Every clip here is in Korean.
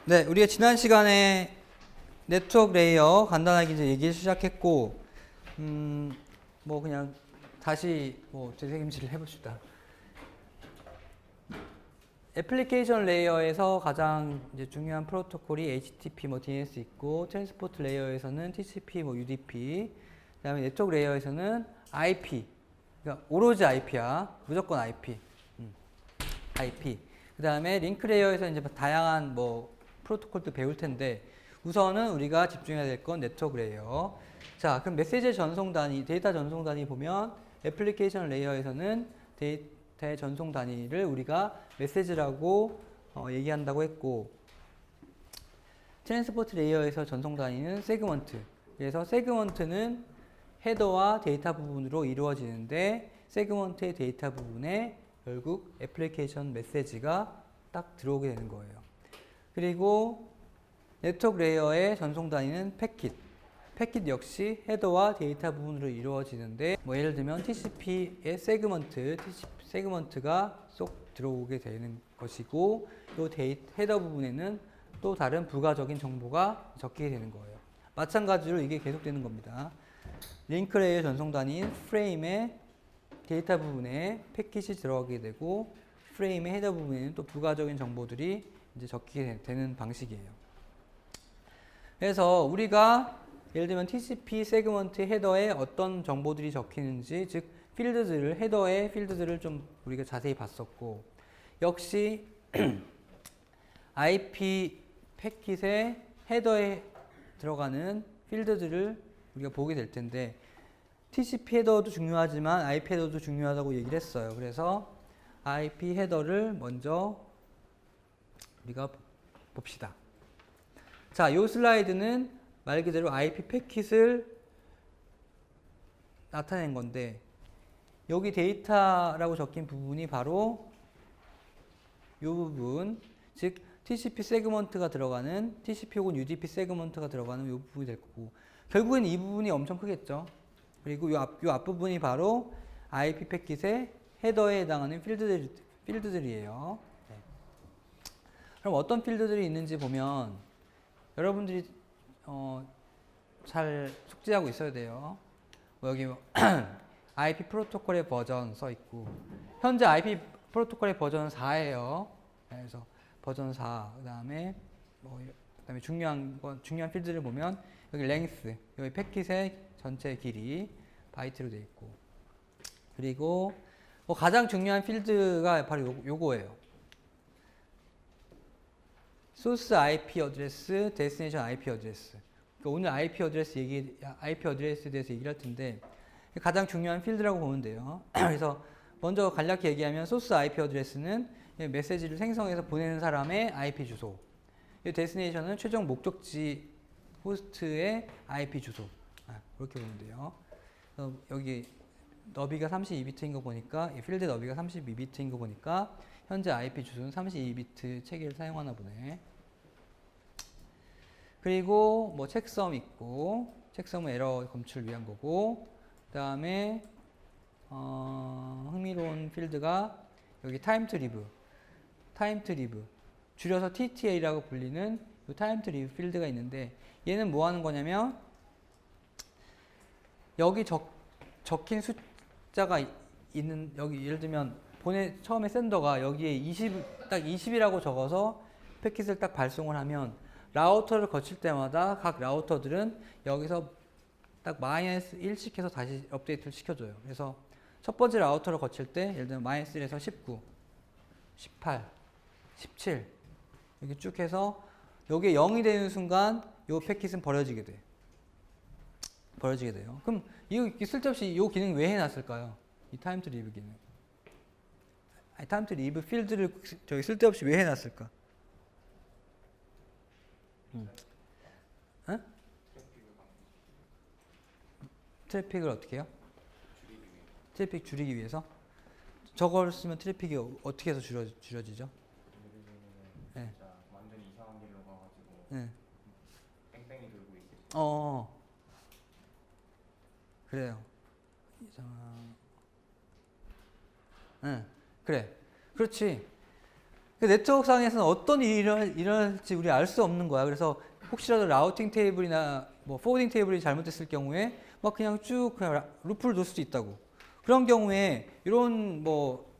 네, 우리가 지난 시간에 네트워크 레이어 간단하게 이제 얘기 시작했고, 뭐 그냥 다시 뭐 되새김질을 해봅시다. 애플리케이션 레이어에서 가장 이제 중요한 프로토콜이 HTTP 뭐 DNS 있고, 트랜스포트 레이어에서는 TCP 뭐 UDP, 그다음에 네트워크 레이어에서는 IP, 그러니까 오로지 IP야, 무조건 IP, IP. 그다음에 링크 레이어에서 이제 다양한 뭐 프로토콜도 배울 텐데 우선은 우리가 집중해야 될 건 네트워크 레이어. 자, 그럼 메시지 전송 단위, 데이터 전송 단위 보면 애플리케이션 레이어에서는 데이터의 전송 단위를 우리가 메시지라고 얘기한다고 했고, 트랜스포트 레이어에서 전송 단위는 세그먼트. 그래서 세그먼트는 헤더와 데이터 부분으로 이루어지는데 세그먼트의 데이터 부분에 결국 애플리케이션 메시지가 딱 들어오게 되는 거예요. 그리고 네트워크 레이어의 전송 단위는 패킷. 패킷 역시 헤더와 데이터 부분으로 이루어지는데 뭐 예를 들면 TCP의 세그먼트가 쏙 들어오게 되는 것이고 이 헤더 부분에는 또 다른 부가적인 정보가 적히게 되는 거예요. 마찬가지로 이게 계속되는 겁니다. 링크 레이어 전송 단위인 프레임의 데이터 부분에 패킷이 들어가게 되고 프레임의 헤더 부분에는 또 부가적인 정보들이 이제 적히게 되는 방식이에요. 그래서 우리가 예를 들면 TCP 세그먼트 헤더에 어떤 정보들이 적히는지, 즉 필드들을, 헤더의 필드들을 좀 우리가 자세히 봤었고, 역시 IP 패킷의 헤더에 들어가는 필드들을 우리가 보게 될 텐데 TCP 헤더도 중요하지만 IP 헤더도 중요하다고 얘기를 했어요. 그래서 IP 헤더를 먼저 우리가 봅시다. 자, 이 슬라이드는 말 그대로 IP 패킷을 나타낸 건데 여기 데이터라고 적힌 부분이 바로 이 부분, 즉 TCP 세그먼트가 들어가는 TCP 혹은 UDP 세그먼트가 들어가는 이 부분이 될 거고, 결국엔 이 부분이 엄청 크겠죠. 그리고 이 앞부분이 바로 IP 패킷의 헤더에 해당하는 필드들이에요. 네. 그럼 어떤 필드들이 있는지 보면 여러분들이 잘 숙지하고 있어야 돼요. 뭐 여기 IP 프로토콜의 버전 써 있고, 현재 IP 프로토콜의 버전은 4예요. 그래서 버전 4, 그다음에 중요한 필드를 보면 여기 length, 여기 패킷의 전체 길이 바이트로 되어 있고, 그리고 뭐 가장 중요한 필드가 바로 요거예요. 소스 IP 어드레스, 데스티네이션 IP 어드레스. 그러니까 오늘 IP 어드레스에 대해서 얘기를 할 텐데 가장 중요한 필드라고 보면 돼요. 그래서 먼저 간략히 얘기하면 소스 IP 어드레스는 메시지를 생성해서 보내는 사람의 IP 주소. 데스티네이션은 최종 목적지 호스트의 IP 주소. 그렇게 보면 돼요. 여기 너비가 32비트인 거 보니까, 필드 너비가 32비트인 거 보니까 현재 IP 주소는 32비트 체계를 사용하나 보네. 그리고 뭐 체크섬 있고, 체크섬은 에러 검출을 위한 거고, 그 다음에 흥미로운 필드가 여기 타임 투 리브, 줄여서 TTA라고 불리는 이 타임 투 리브 필드가 있는데, 얘는 뭐 하는 거냐면 여기 적힌 숫자가 있는, 여기 예를 들면 처음에 센더가 여기에 딱 20이라고 적어서 패킷을 딱 발송을 하면 라우터를 거칠 때마다 각 라우터들은 여기서 딱 마이너스 1씩 해서 다시 업데이트를 시켜줘요. 그래서 첫 번째 라우터를 거칠 때 예를 들면 마이너스 1에서 19, 18, 17 이렇게 쭉 해서 여기에 0이 되는 순간 이 패킷은 버려지게 돼요. 그럼 이 쓸데없이 이 기능 왜 해놨을까요? 이 타임 투 리브 기능. 타임 투 리브 필드를 저기 쓸데없이 왜 해놨을까? 어? 트래픽을 어떻게 해요? 트래픽 줄이기 위해서? 저걸 쓰면 트래픽이 어떻게 해서 줄여지죠? 네. 완전 이상한 길로 가가지고 네. 뺑뺑이 돌고 있을 때. 그래요. 네. 그래. 그렇지. 그 네트워크상에서는 어떤 일이 일어날지 우리 알 수 없는 거야. 그래서 혹시라도 라우팅 테이블이나 뭐 포워딩 테이블이 잘못됐을 경우에 막 그냥 쭉 그냥 루프를 돌 수도 있다고. 그런 경우에 이런 뭐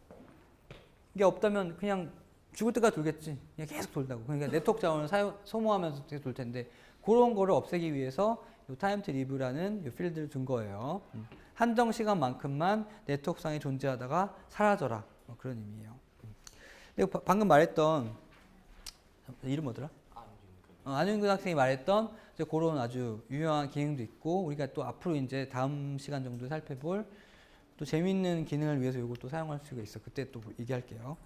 이게 없다면 그냥 죽을 때까지 돌겠지. 그냥 계속 돌다고. 그러니까 네트워크 자원을 소모하면서 계속 돌 텐데 그런 거를 없애기 위해서 요 타임 투 리브라는 요 필드를 준 거예요. 한정 시간만큼만 네트워크상에 존재하다가 사라져라. 뭐 그런 의미예요. 근데 방금 말했던 이름 뭐더라? 안윤근 학생이 말했던 이제 그런 아주 유용한 기능도 있고 우리가 또 앞으로 이제 다음 시간 정도 살펴볼 또 재미있는 기능을 위해서 이걸 또 사용할 수가 있어. 그때 또 얘기할게요.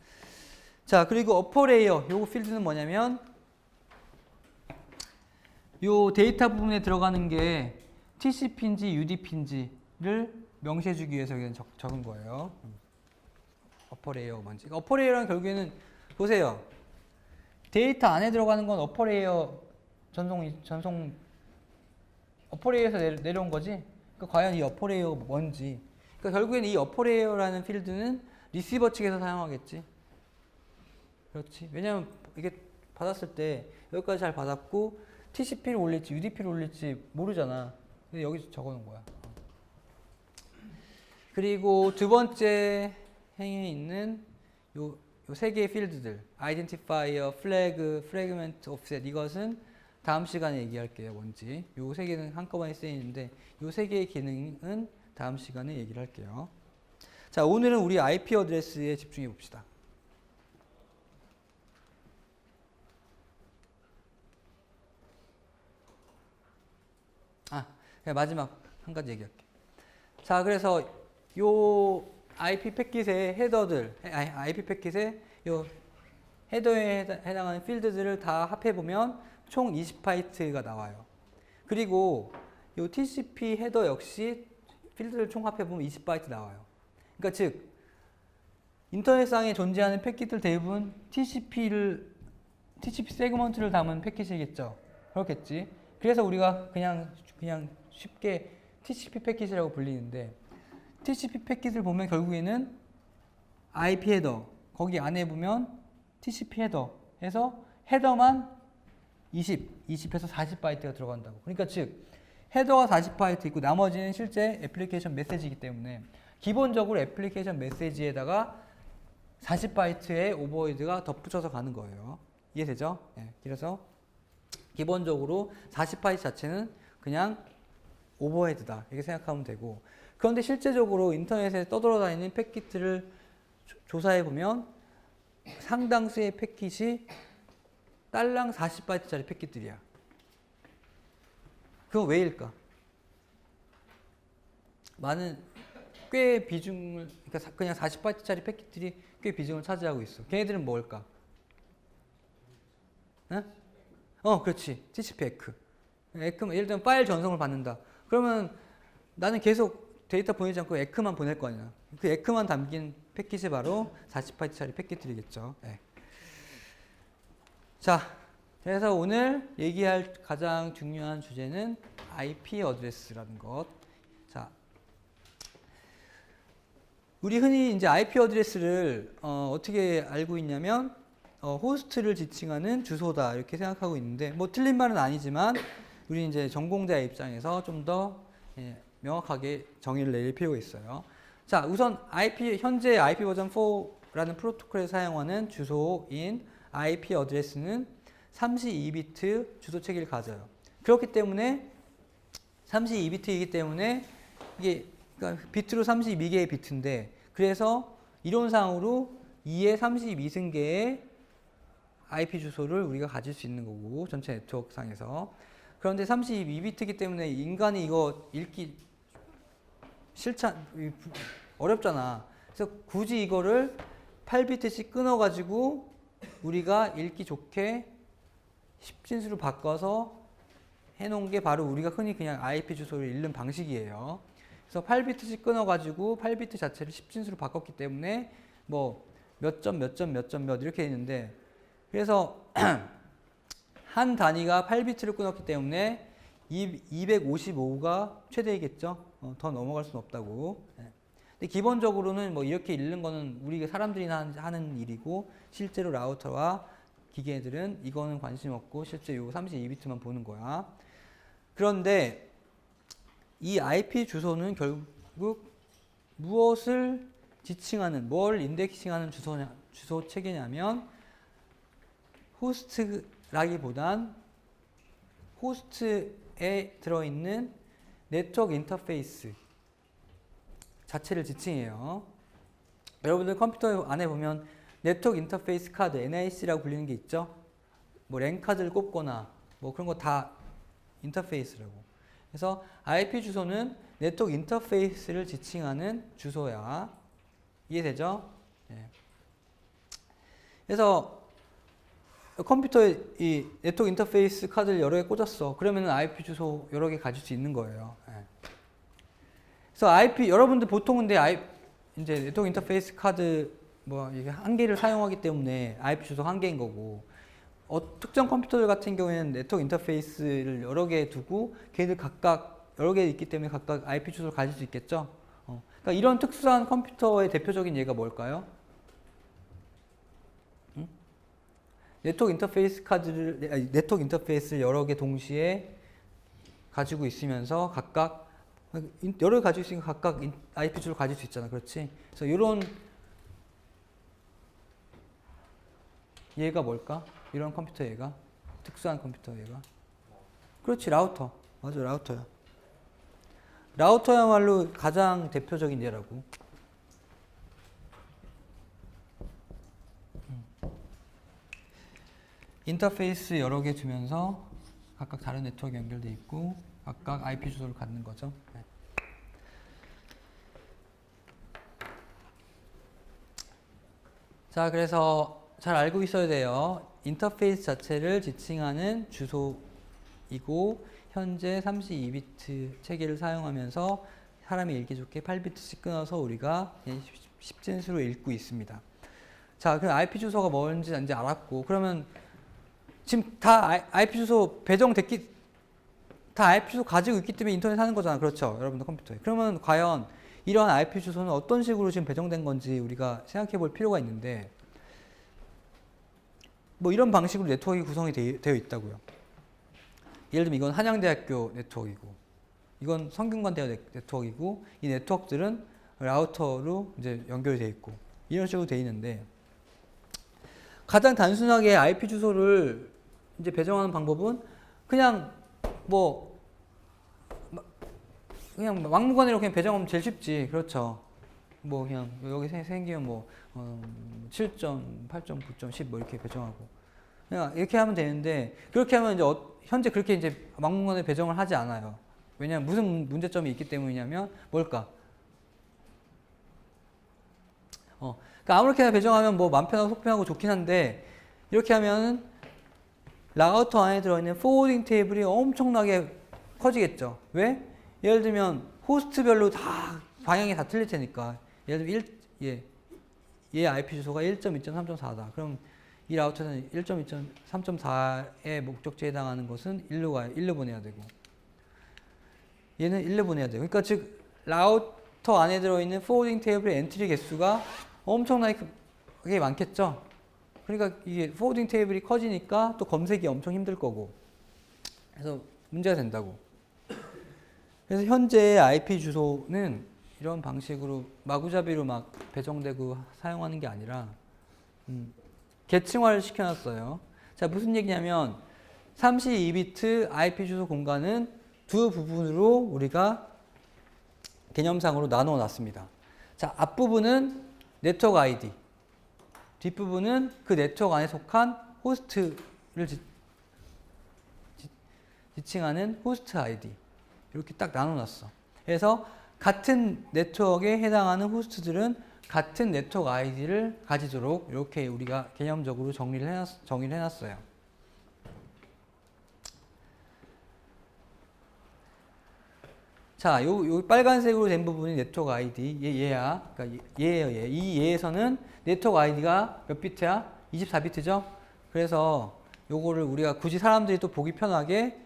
자, 그리고 어퍼 레이어 요거 필드는 뭐냐면 요 데이터 부분에 들어가는 게 TCP인지 UDP인지를 명시해 주기 위해서 여기는 적은 거예요. 어퍼 레이어 뭔지. 어퍼 레이어는 결국에는 보세요. 데이터 안에 들어가는 건 어퍼 레이어 전송 어퍼 레이어에서 내려온 거지. 그러니까 과연 이 어퍼 레이어가 뭔지. 그러니까 결국에는 이 어퍼 레이어라는 필드는 리시버 측에서 사용하겠지. 그렇지. 왜냐면 이게 받았을 때 여기까지 잘 받았고 TCP를 올릴지 UDP를 올릴지 모르잖아. 근데 여기 적어놓은 거야. 그리고 두 번째 행에 있는 요 세 개의 필드들, 아이덴티파이어, 플래그, 프래그먼트, 오프셋 이것은 다음 시간에 얘기할게요. 뭔지. 요 세 개는 한꺼번에 쓰이는데 요 세 개의 기능은 다음 시간에 얘기를 할게요. 자, 오늘은 우리 IP 어드레스에 집중해 봅시다. 마지막 한 가지 얘기할게. 자, 그래서 요 IP 패킷의 헤더들, IP 패킷의 요 헤더에 해당하는 필드들을 다 합해보면 총 20바이트가 나와요. 그리고 요 TCP 헤더 역시 필드를 총 합해보면 20바이트 나와요. 그러니까 즉 인터넷상에 존재하는 패킷들 대부분 TCP 세그먼트를 담은 패킷이겠죠. 그렇겠지. 그래서 우리가 그냥 쉽게 TCP 패킷이라고 불리는데 TCP 패킷을 보면 결국에는 IP 헤더 거기 안에 보면 TCP 헤더 해서 헤더만 20에서 40바이트가 들어간다고. 그러니까 즉 헤더가 40바이트 있고 나머지는 실제 애플리케이션 메시지이기 때문에 기본적으로 애플리케이션 메시지에다가 40바이트의 오버헤드가 덧붙여서 가는 거예요. 이해되죠? 네. 그래서 기본적으로 40바이트 자체는 그냥 오버헤드다 이렇게 생각하면 되고, 그런데 실제적으로 인터넷에 떠돌아다니는 패킷들을 조사해 보면 상당수의 패킷이 딸랑 40바이트짜리 패킷들이야. 그건 왜일까? 꽤 비중을, 그러니까 그냥 40바이트짜리 패킷들이 꽤 비중을 차지하고 있어. 걔네들은 뭘까? 응? 그렇지. TCP 에크. 예를 들면 파일 전송을 받는다. 그러면 나는 계속 데이터 보내지 않고 에크만 보낼 거 아니야. 그 에크만 담긴 패킷이 바로 40바이트짜리 패킷들이겠죠. 네. 자, 그래서 오늘 얘기할 가장 중요한 주제는 IP 어드레스라는 것. 자, 우리 흔히 이제 IP 어드레스를 어떻게 알고 있냐면 호스트를 지칭하는 주소다 이렇게 생각하고 있는데, 뭐 틀린 말은 아니지만 우리 이제 전공자의 입장에서 좀 더 명확하게 정의를 내릴 필요가 있어요. 자, 우선 현재 IP 버전 4라는 프로토콜에 사용하는 주소인 IP 어드레스는 32비트 주소 체계를 가져요. 그렇기 때문에 32비트이기 때문에 이게 그러니까 비트로 32개의 비트인데, 그래서 이론상으로 2의 32승계의 IP 주소를 우리가 가질 수 있는 거고, 전체 네트워크 상에서. 그런데 32비트이기 때문에 인간이 이거 읽기 어렵잖아. 그래서 굳이 이거를 8비트씩 끊어가지고 우리가 읽기 좋게 10진수로 바꿔서 해놓은 게 바로 우리가 흔히 그냥 IP 주소를 읽는 방식이에요. 그래서 8비트씩 끊어가지고 8비트 자체를 10진수로 바꿨기 때문에 뭐 몇 점 이렇게 있는데, 그래서 한 단위가 8비트를 끊었기 때문에 255가 최대이겠죠. 더 넘어갈 수는 없다고. 근데 기본적으로는 뭐 이렇게 읽는 거는 우리가 사람들이 하는 일이고 실제로 라우터와 기계들은 이거는 관심 없고 실제 요 32비트만 보는 거야. 그런데 이 IP 주소는 결국 무엇을 지칭하는, 뭘 인덱싱하는 주소 체계냐면 호스트라기보단 호스트에 들어있는 네트워크 인터페이스 자체를 지칭해요. 여러분들 컴퓨터 안에 보면 네트워크 인터페이스 카드, NIC라고 불리는 게 있죠. 뭐 랜 카드를 꼽거나 뭐 그런 거 다 인터페이스라고. 그래서 IP 주소는 네트워크 인터페이스를 지칭하는 주소야. 이해되죠? 네. 그래서 컴퓨터에 이 네트워크 인터페이스 카드를 여러 개 꽂았어. 그러면 IP 주소 여러 개 가질 수 있는 거예요. 네. 그래서 IP 여러분들 보통은 이제 네트워크 인터페이스 카드 뭐 이게 한 개를 사용하기 때문에 IP 주소 한 개인 거고, 특정 컴퓨터들 같은 경우에는 네트워크 인터페이스를 여러 개 두고 걔들 각각 여러 개 있기 때문에 각각 IP 주소를 가질 수 있겠죠. 그러니까 이런 특수한 컴퓨터의 대표적인 예가 뭘까요? 응? 네트워크 인터페이스를 여러 개 동시에 가지고 있으면서 각각 여러 개 가지고 있으니까 각각 IP 주소를 가질 수 있잖아. 그렇지? 그래서 이런 얘가 뭘까? 이런 컴퓨터 얘가? 특수한 컴퓨터 얘가? 그렇지, 라우터. 맞아, 라우터야. 라우터야말로 가장 대표적인 예라고. 인터페이스 여러 개 두면서 각각 다른 네트워크 연결돼 있고 각각 IP 주소를 갖는 거죠. 네. 자, 그래서 잘 알고 있어야 돼요. 인터페이스 자체를 지칭하는 주소이고 현재 32비트 체계를 사용하면서 사람이 읽기 좋게 8비트씩 끊어서 우리가 10진수로 읽고 있습니다. 자, 그럼 IP 주소가 뭔지 이제 알았고, 그러면 지금 다 IP 주소 다 IP 주소 가지고 있기 때문에 인터넷 하는 거잖아. 그렇죠? 여러분들 컴퓨터에. 그러면 과연 이러한 IP 주소는 어떤 식으로 지금 배정된 건지 우리가 생각해 볼 필요가 있는데, 뭐 이런 방식으로 네트워크가 구성이 되어 있다고요. 예를 들면 이건 한양대학교 네트워크이고, 이건 성균관대학 네트워크이고, 이 네트워크들은 라우터로 이제 연결이 되어 있고, 이런 식으로 되어 있는데, 가장 단순하게 IP 주소를 이제 배정하는 방법은 그냥 막무가내로 그냥 배정하면 제일 쉽지. 그렇죠. 뭐 그냥 여기 생기면 뭐 7점, 8점, 9점, 10 뭐 이렇게 배정하고 그냥 이렇게 하면 되는데, 그렇게 하면 이제 현재 그렇게 이제 막무가내 배정을 하지 않아요. 왜냐하면 무슨 문제점이 있기 때문이냐면 뭘까? 그러니까 아무렇게나 배정하면 뭐 맘 편하고 속 편하고 좋긴 한데, 이렇게 하면 라우터 안에 들어있는 포워딩 테이블이 엄청나게 커지겠죠. 왜? 예를 들면 호스트별로 다 방향이 다 틀릴 테니까. 예를 들면 얘 IP 주소가 1.2.3.4다. 그럼 이 라우터는 1.2.3.4의 목적지에 해당하는 것은 1로 보내야 되고, 얘는 1로 보내야 돼요. 그러니까 즉 라우터 안에 들어있는 포워딩 테이블의 엔트리 개수가 엄청나게 많겠죠. 그러니까 이게 포워딩 테이블이 커지니까 또 검색이 엄청 힘들 거고, 그래서 문제가 된다고. 그래서 현재 IP 주소는 이런 방식으로 마구잡이로 막 배정되고 사용하는 게 아니라 계층화를 시켜놨어요. 자, 무슨 얘기냐면 32비트 IP 주소 공간은 두 부분으로 우리가 개념상으로 나누어 놨습니다. 자, 앞부분은 네트워크 ID, 뒷부분은 그 네트워크 안에 속한 호스트를 지칭하는 호스트 ID. 이렇게 딱 나눠놨어. 그래서 같은 네트워크에 해당하는 호스트들은 같은 네트워크 아이디를 가지도록 이렇게 우리가 개념적으로 정리를 해놨어요. 자, 요 빨간색으로 된 부분이 네트워크 아이디. 얘야. 그러니까 얘예요, 얘. 이 얘에서는 네트워크 아이디가 몇 비트야? 24비트죠? 그래서 요거를 우리가 굳이 사람들이 또 보기 편하게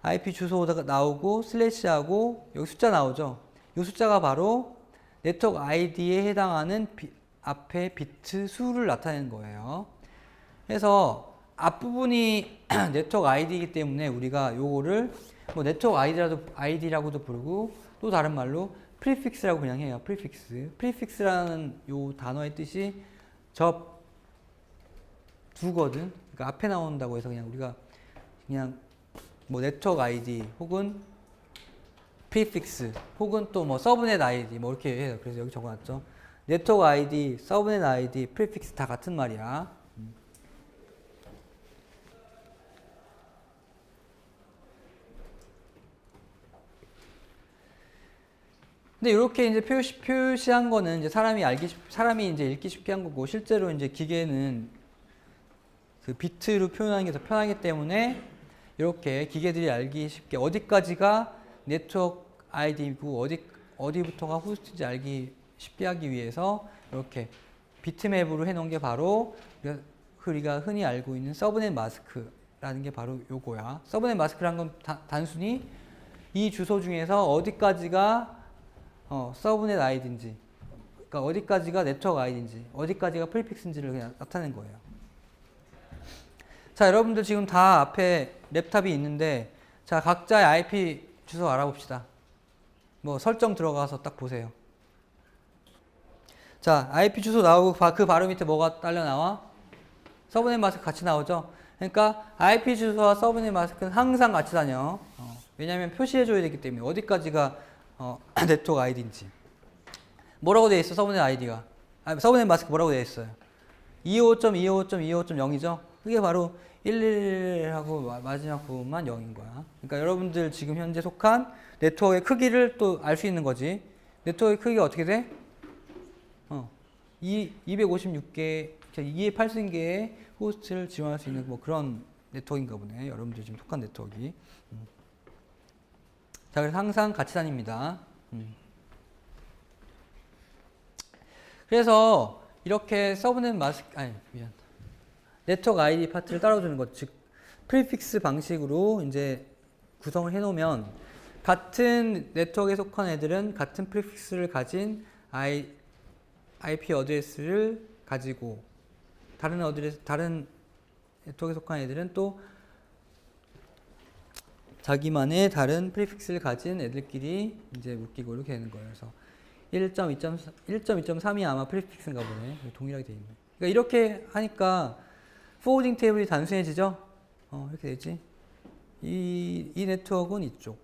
IP 주소가 나오고 슬래시하고 여기 숫자 나오죠. 이 숫자가 바로 네트워크 아이디에 해당하는 앞에 비트 수를 나타내는 거예요. 그래서 앞부분이 네트워크 아이디이기 때문에 우리가 요거를 뭐 네트워크 아이디라고도 부르고 또 다른 말로 프리픽스라고 그냥 해요. 프리픽스라는 요 단어의 뜻이 두거든. 그러니까 앞에 나온다고 해서 그냥 우리가 그냥 뭐 네트워크 아이디 혹은 프리픽스 혹은 또 뭐 서브넷 아이디 뭐 이렇게 해요. 그래서 여기 적어놨죠. 네트워크 아이디, 서브넷 아이디, 프리픽스 다 같은 말이야. 근데 이렇게 이제 표시한 거는 이제 사람이 이제 읽기 쉽게 한 거고, 실제로 이제 기계는 그 비트로 표현하는 게 더 편하기 때문에 이렇게 기계들이 알기 쉽게 어디까지가 네트워크 아이디고 어디부터가 호스트인지 알기 쉽게 하기 위해서 이렇게 비트맵으로 해놓은 게 바로 우리가 흔히 알고 있는 서브넷 마스크라는 게 바로 요거야. 서브넷 마스크라는 건 단순히 이 주소 중에서 어디까지가 서브넷 아이디인지, 그러니까 어디까지가 네트워크 아이디인지, 어디까지가 프리픽스인지를 그냥 나타낸 거예요. 자, 여러분들 지금 다 앞에 랩탑이 있는데, 자, 각자의 IP 주소 알아봅시다. 뭐 설정 들어가서 딱 보세요. 자, IP 주소 나오고 그 바로 밑에 뭐가 딸려 나와? 서브넷 마스크 같이 나오죠? 그러니까 IP 주소와 서브넷 마스크는 항상 같이 다녀. 왜냐하면 표시해줘야 되기 때문에 어디까지가 네트워크 아이디인지. 뭐라고 되어 있어? 서브넷 아이디가. 서브넷 마스크 뭐라고 되어 있어요? 255.255.255.0이죠? 그게 바로 11하고 마지막 부분만 0인 거야. 그러니까 여러분들 지금 현재 속한 네트워크의 크기를 또 알 수 있는 거지. 네트워크의 크기가 어떻게 돼? 256개, 2의 8승계의 호스트를 지원할 수 있는 뭐 그런 네트워크인가 보네. 여러분들 지금 속한 네트워크. 자, 그래서 항상 같이 다닙니다. 그래서 이렇게 서브넷 네트워크 아이디 파트를 따라주는 것, 즉 프리픽스 방식으로 이제 구성을 해놓으면 같은 네트워크에 속한 애들은 같은 프리픽스를 가진 IP 어드레스를 가지고 다른 네트워크에 속한 애들은 또 자기만의 다른 프리픽스를 가진 애들끼리 이제 묶이고 이렇게 되는 거예요. 그래서 1.2.3이 아마 프리픽스인가 보네. 동일하게 되어 있네. 그러니까 이렇게 하니까 포워딩 테이블이 단순해지죠? 이렇게 되지. 이 네트워크는 이쪽,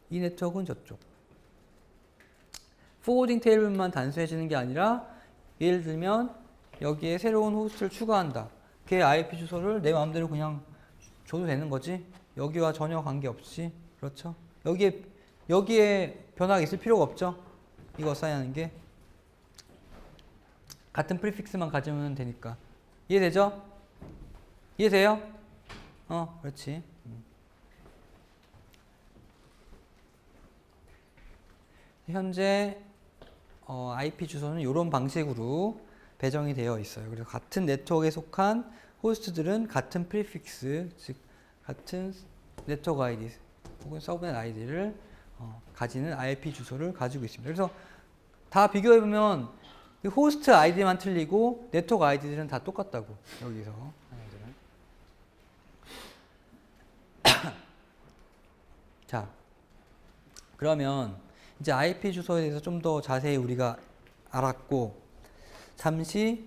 이 네트워크는 저쪽. 포워딩 테이블만 단순해지는 게 아니라 예를 들면 여기에 새로운 호스트를 추가한다. 걔 IP 주소를 내 마음대로 그냥 줘도 되는 거지. 여기와 전혀 관계없이. 그렇죠? 여기에 변화가 있을 필요가 없죠. 이거 어사인하는 게 같은 프리픽스만 가지면 되니까. 이해되죠? 이해돼요? 그렇지. 현재 IP 주소는 이런 방식으로 배정이 되어 있어요. 그래서 같은 네트워크에 속한 호스트들은 같은 프리픽스, 즉 같은 네트워크 아이디 혹은 서브넷 아이디를 가지는 IP 주소를 가지고 있습니다. 그래서 다 비교해보면 호스트 아이디만 틀리고 네트워크 아이디들은 다 똑같다고. 여기서 자, 그러면 이제 IP 주소에 대해서 좀 더 자세히 우리가 알았고, 잠시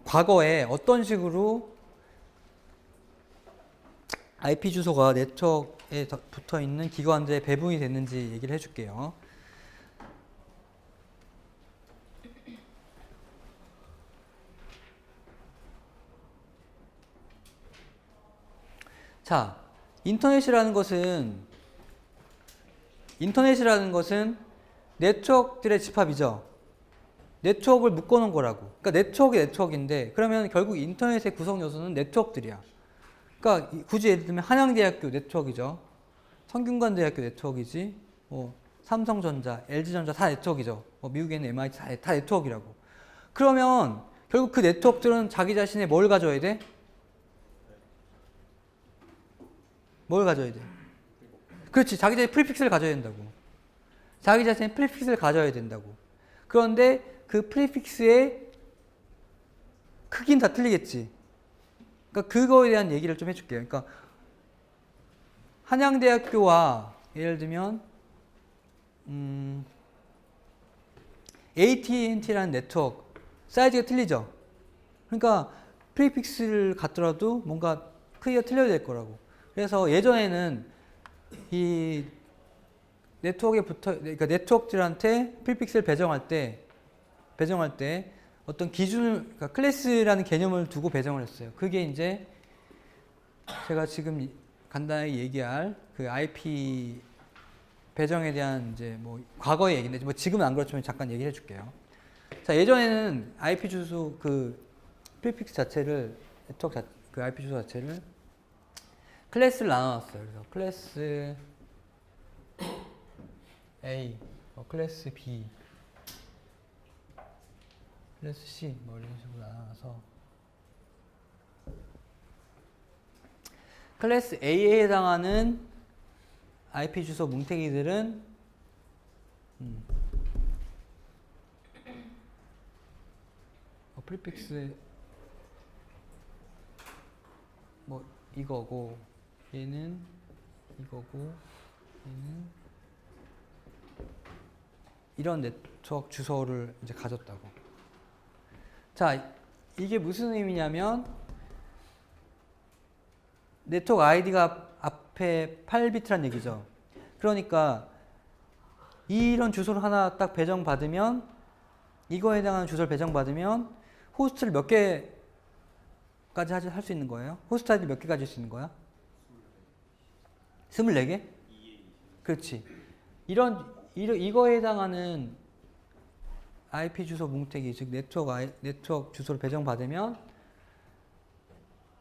과거에 어떤 식으로 IP 주소가 네트워크에 붙어 있는 기관들에 배분이 됐는지 얘기를 해줄게요. 자, 인터넷이라는 것은 네트워크들의 집합이죠. 네트워크를 묶어놓은 거라고. 그러니까 네트워크인데 그러면 결국 인터넷의 구성 요소는 네트워크들이야. 그러니까 굳이 예를 들면 한양대학교 네트워크이죠. 성균관대학교 네트워크이지. 삼성전자, LG전자 다 네트워크이죠. 미국에 있는 MIT 다 네트워크이라고. 그러면 결국 그 네트워크들은 자기 자신의 뭘 가져야 돼? 뭘 가져야 돼? 그렇지. 자기 자신이 프리픽스를 가져야 된다고. 자기 자신이 프리픽스를 가져야 된다고. 그런데 그 프리픽스의 크기는 다 틀리겠지. 그러니까 그거에 대한 얘기를 좀 해줄게요. 그러니까 한양대학교와 예를 들면 AT&T라는 네트워크 사이즈가 틀리죠. 그러니까 프리픽스를 갖더라도 뭔가 크기가 틀려야 될 거라고. 그래서 예전에는 이 네트워크에 그러니까 네트워크들한테 프리픽스를 배정할 때 어떤 기준을, 그러니까 클래스라는 개념을 두고 배정을 했어요. 그게 이제 제가 지금 간단히 얘기할 그 IP 배정에 대한 이제 뭐 과거의 얘기인데 뭐 지금은 안 그렇지만 잠깐 얘기해 줄게요. 자, 예전에는 IP 주소 그 프리픽스 자체를 네트워크 그 IP 주소 자체를 클래스를 나눠놨어요. 그래서 클래스 A, 클래스 B, 클래스 C 뭐 이런 식으로 나눠서 클래스 A에 해당하는 IP 주소 뭉태기들은 프리픽스 뭐 이거고 얘는 이거고 얘는 이런 네트워크 주소를 이제 가졌다고. 자, 이게 무슨 의미냐면 네트워크 아이디가 앞에 8비트란 얘기죠. 그러니까 이런 주소를 하나 딱 배정받으면 이거에 해당하는 주소를 배정받으면 호스트를 몇 개까지 할 수 있는 거예요? 호스트 아이디 몇 개까지 할 수 있는 거야? 24개? 그렇지. 이거에 해당하는 IP 주소 뭉태기, 즉 네트워크 주소를 배정받으면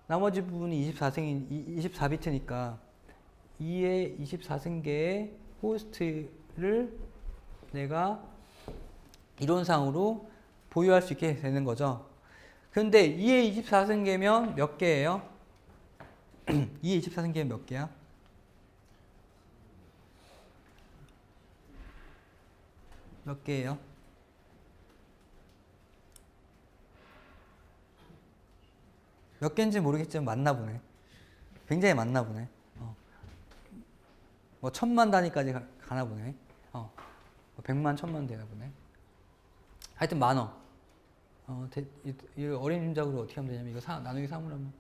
나머지 부분이 24비트니까 2의 24승계의 호스트를 내가 이론상으로 보유할 수 있게 되는 거죠. 그런데 2의 24승계면 몇 개예요? 2의 24승계면 몇 개야? 몇 개예요? 몇 개인지 모르겠지만 맞나 보네. 굉장히 많나 보네. 뭐 1000만 단위까지 가나 보네. 100만, 1000만 되나 보네. 하여튼 많어. 이 어린 문작으로 어떻게 하면 되냐면 이거 나누기 3으로 하면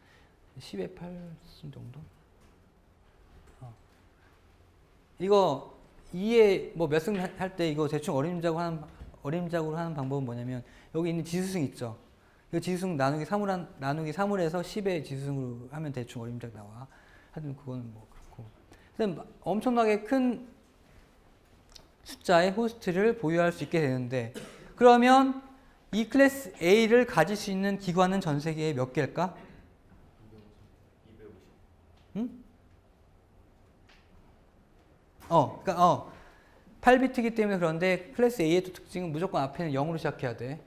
10의 8승 정도? 이거 2에 뭐 몇 승 할 때 이거 대충 어림작으로 하는 방법은 뭐냐면 여기 있는 지수승 있죠. 이 지수승 나누기 3을 해서 10의 지수승으로 하면 대충 어림작 나와. 하여튼 그거는 뭐 그렇고. 근데 엄청나게 큰 숫자의 호스트를 보유할 수 있게 되는데 그러면 이 클래스 A를 가질 수 있는 기관은 전 세계에 몇 개일까? 250. 응? 그러니까 8비트이기 때문에 그런데 클래스 A의 또 특징은 무조건 앞에는 0으로 시작해야 돼.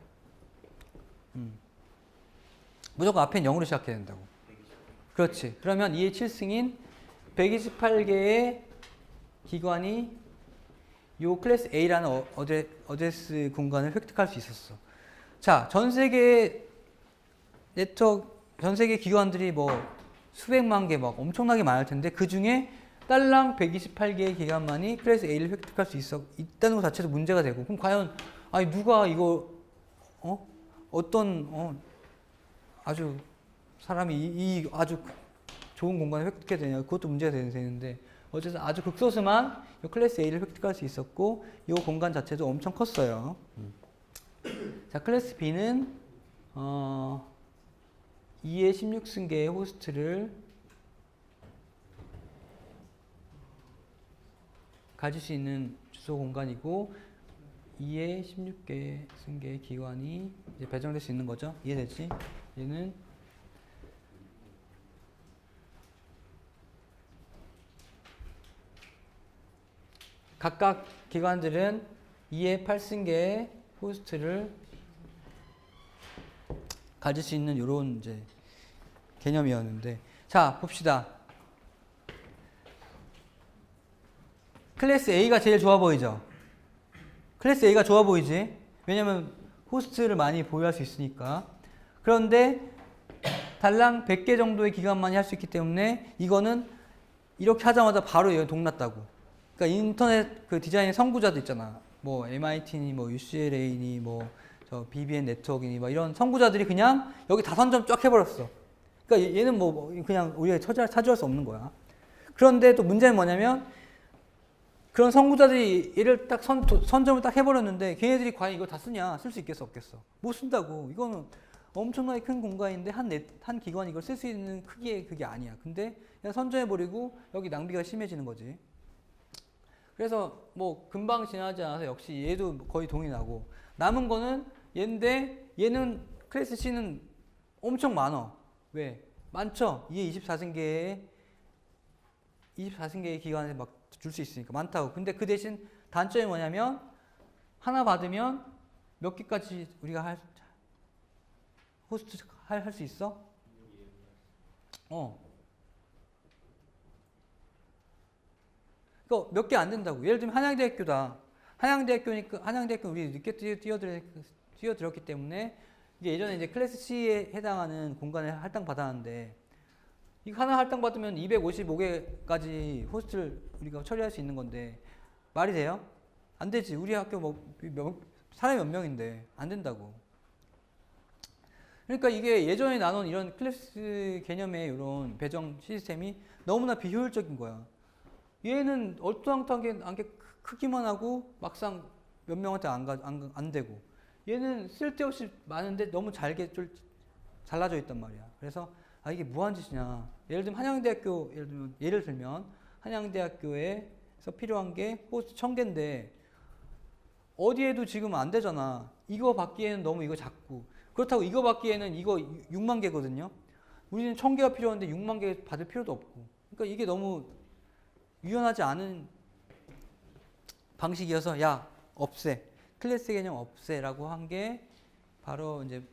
무조건 앞에는 0으로 시작해야 된다고. 그렇지. 그러면 2의 7승인 128개의 기관이 요 클래스 A라는 어드레스 공간을 획득할 수 있었어. 자, 전 세계 네트워크, 전 세계 기관들이 뭐 수백만 개 막 엄청나게 많을 텐데 그 중에 딸랑 128개의 기관만이 클래스 A를 획득할 수 있다는 것 자체도 문제가 되고 그럼 과연 누가 이거 어떤 아주 사람이 이 아주 좋은 공간을 획득해야 되냐 그것도 문제가 되는데 어쨌든 아주 극소수만 이 클래스 A를 획득할 수 있었고 이 공간 자체도 엄청 컸어요. 자, 클래스 B는 2의 16승계의 호스트를 가질 수 있는 주소 공간이고 2의 16개 승계의 기관이 이제 배정될 수 있는 거죠. 이해되지? 얘는 각각 기관들은 2의 8승계의 호스트를 가질 수 있는 이런 이제 개념이었는데 자 봅시다. 클래스 A가 제일 좋아 보이죠? 클래스 A가 좋아 보이지? 왜냐면 호스트를 많이 보유할 수 있으니까. 그런데 달랑 100개 정도의 기간만이 할 수 있기 때문에 이거는 이렇게 하자마자 바로 얘가 동났다고. 그러니까 인터넷 그 디자인 선구자도 있잖아. 뭐 MIT니 뭐 UCLA니 뭐 저 BBN 네트워크니 뭐 이런 선구자들이 그냥 여기 다 선점 쫙 해버렸어. 그러니까 얘는 뭐 그냥 우리가 차지할 수 없는 거야. 그런데 또 문제는 뭐냐면 그런 선구자들이 얘를 딱 선점을 딱 해버렸는데 걔네들이 과연 이걸 다 쓰냐? 쓸 수 있겠어 없겠어? 못 쓴다고. 이거는 엄청나게 큰 공간인데 한 기관이 이걸 쓸 수 있는 크기의 그게 아니야. 근데 그냥 선점해버리고 여기 낭비가 심해지는 거지. 그래서 뭐 금방 지나지 않아서 역시 얘도 거의 동이 나고 남은 거는 얘인데 얘는 클래스 C는 엄청 많아. 왜? 많죠? 이게 24승계의 기간에 막 줄 수 있으니까 많다고. 근데 그 대신 단점이 뭐냐면 하나 받으면 몇 개까지 우리가 호스트 할 수 있어? 그러니까 몇 개 안 된다고. 예를 들면 한양대학교다. 한양대학교 우리 늦게 뛰어들었기 때문에 이게 예전에 이제 클래스 C에 해당하는 공간을 할당 받았는데 이거 하나 할당 받으면 255개까지 호스트를 우리가 처리할 수 있는 건데 말이 돼요? 안 되지. 우리 학교 사람이 몇 명인데 안 된다고. 그러니까 이게 예전에 나눈 이런 클래스 개념의 이런 배정 시스템이 너무나 비효율적인 거야. 얘는 얼토당토하게 크기만 하고 막상 몇 명한테 안 되고 얘는 쓸데없이 많은데 너무 잘라져 있단 말이야. 그래서 이게 무한 짓이냐. 예를 들면 한양대학교에서 필요한 게 호스트 1000개인데 어디에도 지금 안 되잖아. 이거 받기에는 너무 이거 작고 그렇다고 이거 받기에는 이거 6만 개거든요. 우리는 1000개가 필요한데 6만 개 받을 필요도 없고. 그러니까 이게 너무 유연하지 않은 방식이어서 야 없애. 클래스 개념 없애라고 한 게 바로 이제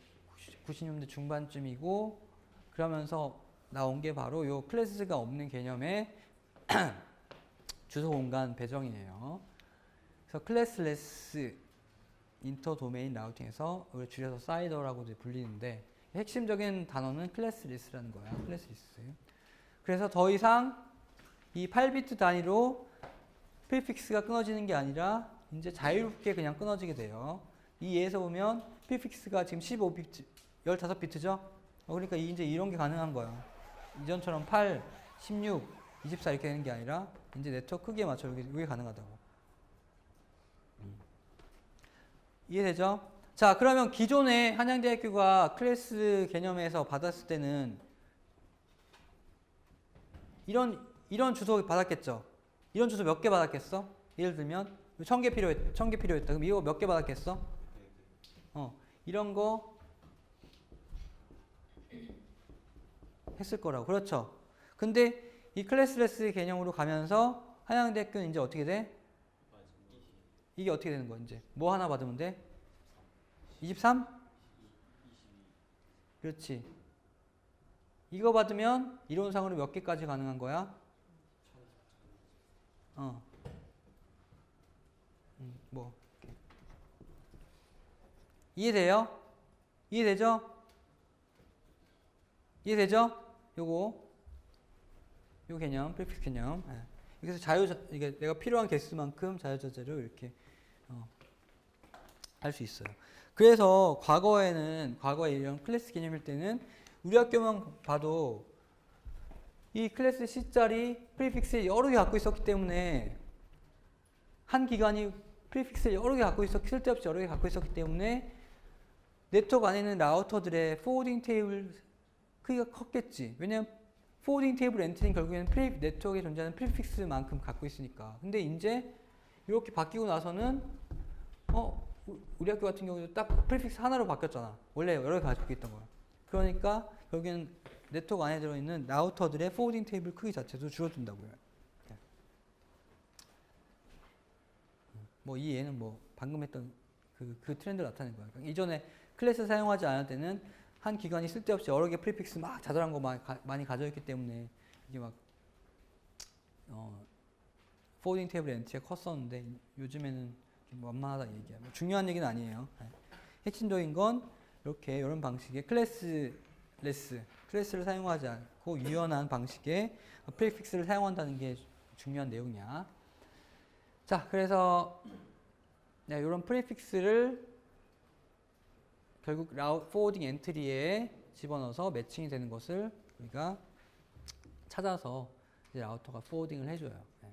90년대 중반쯤이고 그러면서 나온 게 바로 요 클래스가 없는 개념의 주소 공간 배정이에요. 그래서 클래스레스 인터 도메인 라우팅에서 우리 줄여서 사이더라고 불리는데 핵심적인 단어는 클래스리스라는 거야. 클래스리스. 그래서 더 이상 이 8비트 단위로 프리픽스가 끊어지는 게 아니라 이제 자유롭게 그냥 끊어지게 돼요. 이 예에서 보면 프리픽스가 지금 15비트, 15비트죠? 그러니까 이제 이런 게 가능한 거야. 이전처럼 8, 16, 24 이렇게 되는 게 아니라 이제 네트워크 크기에 맞춰 이게 가능하다고. 이해되죠? 자, 그러면 기존에 한양대학교가 클래스 개념에서 받았을 때는 이런 주소 받았겠죠? 이런 주소 몇 개 받았겠어? 예를 들면 1000개 필요했다. 그럼 이거 몇 개 받았겠어? 이런 거 했을 거라고. 그렇죠? 근데 이 클래스레스 개념으로 가면서 한양대학교는 이제 어떻게 돼? 이게 어떻게 되는 거야, 이제? 뭐 하나 받으면 돼? 23? 그렇지. 이거 받으면 이론상으로 몇 개까지 가능한 거야? 뭐. 이해돼요? 이해되죠? 이해되죠? 요 개념, 프리픽스 개념. 그래서 이게 내가 필요한 개수만큼 자유자재로 이렇게 할 수 있어요. 그래서 과거에 이런 클래스 개념일 때는 우리 학교만 봐도 이 클래스 C짜리 프리픽스 여러 개 갖고 있었기 때문에 한 기관이 프리픽스를 여러 개 갖고 쓸데없이 여러 개 갖고 있었기 때문에 네트워크 안에 있는 라우터들의 포워딩 테이블 크기가 컸겠지. 왜냐면 포워딩 테이블 엔트리는 결국에는 네트워크에 존재하는 프리픽스만큼 갖고 있으니까. 근데 이제 이렇게 바뀌고 나서는 우리 학교 같은 경우도 딱 프리픽스 하나로 바뀌었잖아. 원래 여러 개 가지고 있던 거야. 그러니까 결국에는 네트워크 안에 들어있는 라우터들의 포워딩 테이블 크기 자체도 줄어든다고요. 뭐 이 예는 뭐 방금 했던 그 트렌드를 나타낸 거야. 그러니까 이전에 클래스 사용하지 않을 때는 한 기관이 쓸데없이 여러 개 프리픽스 막 자잘한 거 많이 가져있기 때문에 이게 막 포워딩 테이블 엔트리가 컸었는데 요즘에는 완만하다 얘기야. 뭐 중요한 얘기는 아니에요. 네. 핵심적인 건 이렇게 이런 방식의 클래스를 사용하지 않고 유연한 방식의 프리픽스를 사용한다는 게 중요한 내용이야. 자, 그래서 네, 이런 프리픽스를 결국 포워딩 엔트리에 집어넣어서 매칭이 되는 것을 우리가 찾아서 이제 라우터가 포워딩을 해줘요. 네.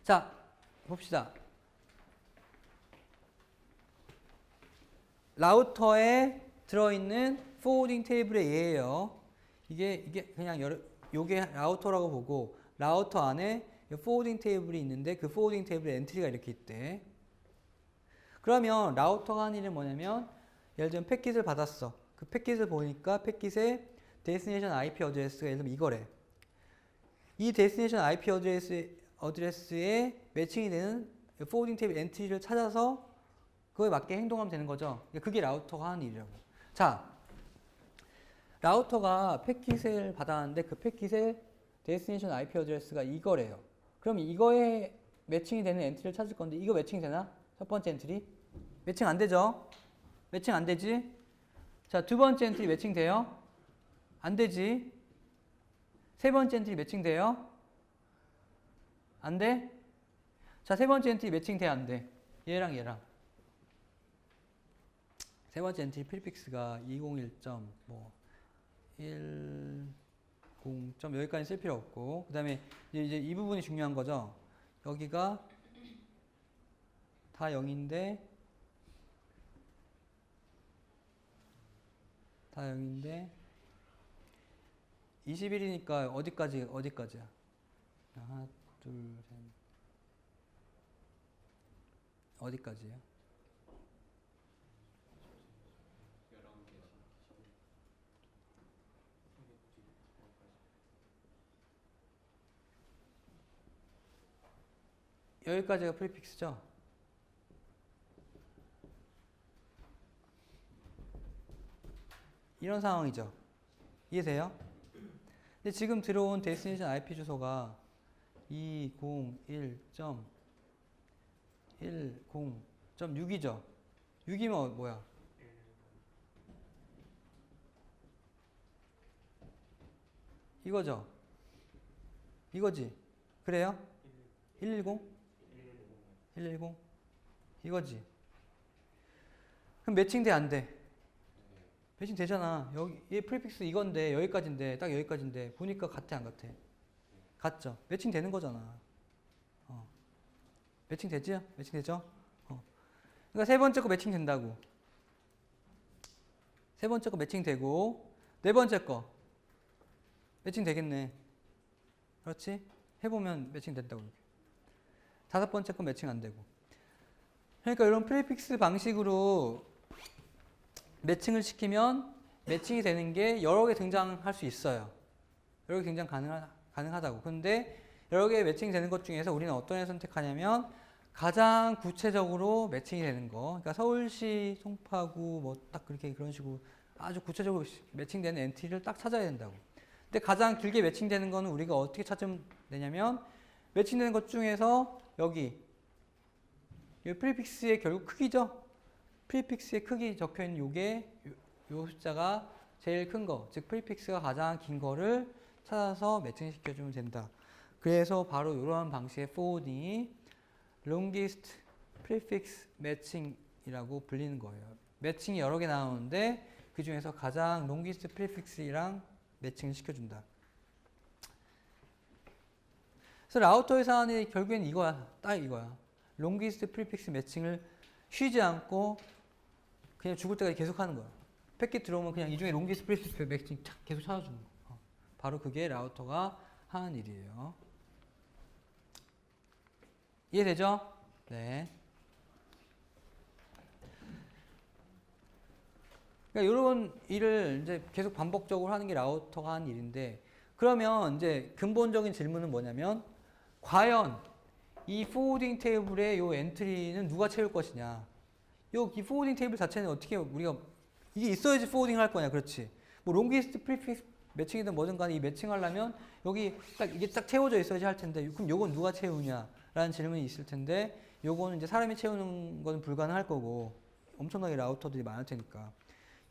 자, 봅시다. 라우터에 들어있는 포워딩 테이블의 예예요. 이게 그냥 요게 라우터라고 보고 라우터 안에 포워딩 테이블이 있는데 그 포워딩 테이블에 엔트리가 이렇게 있대. 그러면 라우터가 하는 일은 뭐냐면 예를 들면 패킷을 받았어. 그 패킷을 보니까 패킷의 데스티네이션 IP 어드레스가 예를 들면 이거래. 이 데스티네이션 IP 어드레스에 매칭이 되는 포워딩 테이블 엔트리를 찾아서 그거에 맞게 행동하면 되는 거죠. 그게 라우터가 하는 일이라고. 자, 라우터가 패킷을 받았는데 그 패킷의 데스티네이션 IP 어드레스가 이거래요. 그럼 이거에 매칭이 되는 엔트리를 찾을 건데 이거 매칭 되나? 첫 번째 엔트리? 매칭 안 되죠? 매칭 안 되지? 자, 두 번째 엔트리 매칭 돼요? 안 되지? 세 번째 엔트리 매칭 돼요? 안 돼? 자, 세 번째 엔트리 매칭 돼, 안 돼? 얘랑 얘랑. 세 번째 엔트리 프리픽스가 201.10. 여기까지 쓸 필요 없고. 그 다음에 이제 이 부분이 중요한 거죠. 여기가 다 0인데, 다 0인데, 21이니까 어디까지야? 하나, 둘, 셋. 어디까지요? 11개. 여기까지가 프리픽스죠? 이런 상황이죠. 이해돼요? 근데 지금 들어온 데스티네이션 IP 주소가 201.10.6이죠. 6이면 뭐야? 이거죠? 이거지? 그래요? 110? 110? 이거지? 그럼 매칭돼 안 돼? 매칭 되잖아. 여기 얘 프리픽스 이건데 여기까지인데 딱 여기까지인데 보니까 같아 안 같아? 같죠? 매칭 되는 거잖아. 매칭 되지? 매칭 되죠? 그러니까 세 번째 거 매칭 된다고. 세 번째 거 매칭 되고 네 번째 거 매칭 되겠네. 그렇지? 해보면 매칭 된다고. 다섯 번째 거 매칭 안 되고. 그러니까 이런 프리픽스 방식으로 매칭을 시키면 매칭이 되는 게 여러 개 등장할 수 있어요. 여러 개 등장 가능하다고. 근데 여러 개 매칭이 되는 것 중에서 우리는 어떤 애 선택하냐면 가장 구체적으로 매칭이 되는 거. 그러니까 서울시 송파구 뭐 딱 그런 식으로 아주 구체적으로 매칭되는 엔트리를 딱 찾아야 된다고. 근데 가장 길게 매칭되는 거는 우리가 어떻게 찾으면 되냐면 매칭되는 것 중에서 여기 이 프리픽스의 결국 크기죠. 프리픽스의 크기 적혀있는 요게 요 숫자가 제일 큰 거, 즉 프리픽스가 가장 긴 거를 찾아서 매칭시켜주면 된다. 그래서 바로 이러한 방식의 포워딩이 longest prefix matching이라고 불리는 거예요. 매칭이 여러 개 나오는데 그 중에서 가장 longest prefix이랑 매칭을 시켜준다. 그래서 라우터에서 하는 일이 결국엔 이거야. 딱 이거야. longest prefix 매칭을 쉬지 않고 그냥 죽을 때까지 계속 하는 거야. 패킷 들어오면 그냥 이 중에 longest prefix 매칭 착 계속 찾아주는 거. 바로 그게 라우터가 하는 일이에요. 이해되죠? 네. 그러니까 이런 일을 이제 계속 반복적으로 하는 게 라우터가 하는 일인데, 그러면 이제 근본적인 질문은 뭐냐면, 과연 이 포워딩 테이블의 요 엔트리는 누가 채울 것이냐? 이 포워딩 테이블 자체는 어떻게 우리가 이게 있어야지 포워딩을 할 거냐, 그렇지? 뭐 롱기스트 매칭이든 뭐든 간에 이 매칭하려면 여기 딱 이게 딱 채워져 있어야지 할 텐데 그럼 요건 누가 채우냐라는 질문이 있을 텐데 요거는 이제 사람이 채우는 건 불가능할 거고 엄청나게 라우터들이 많을 테니까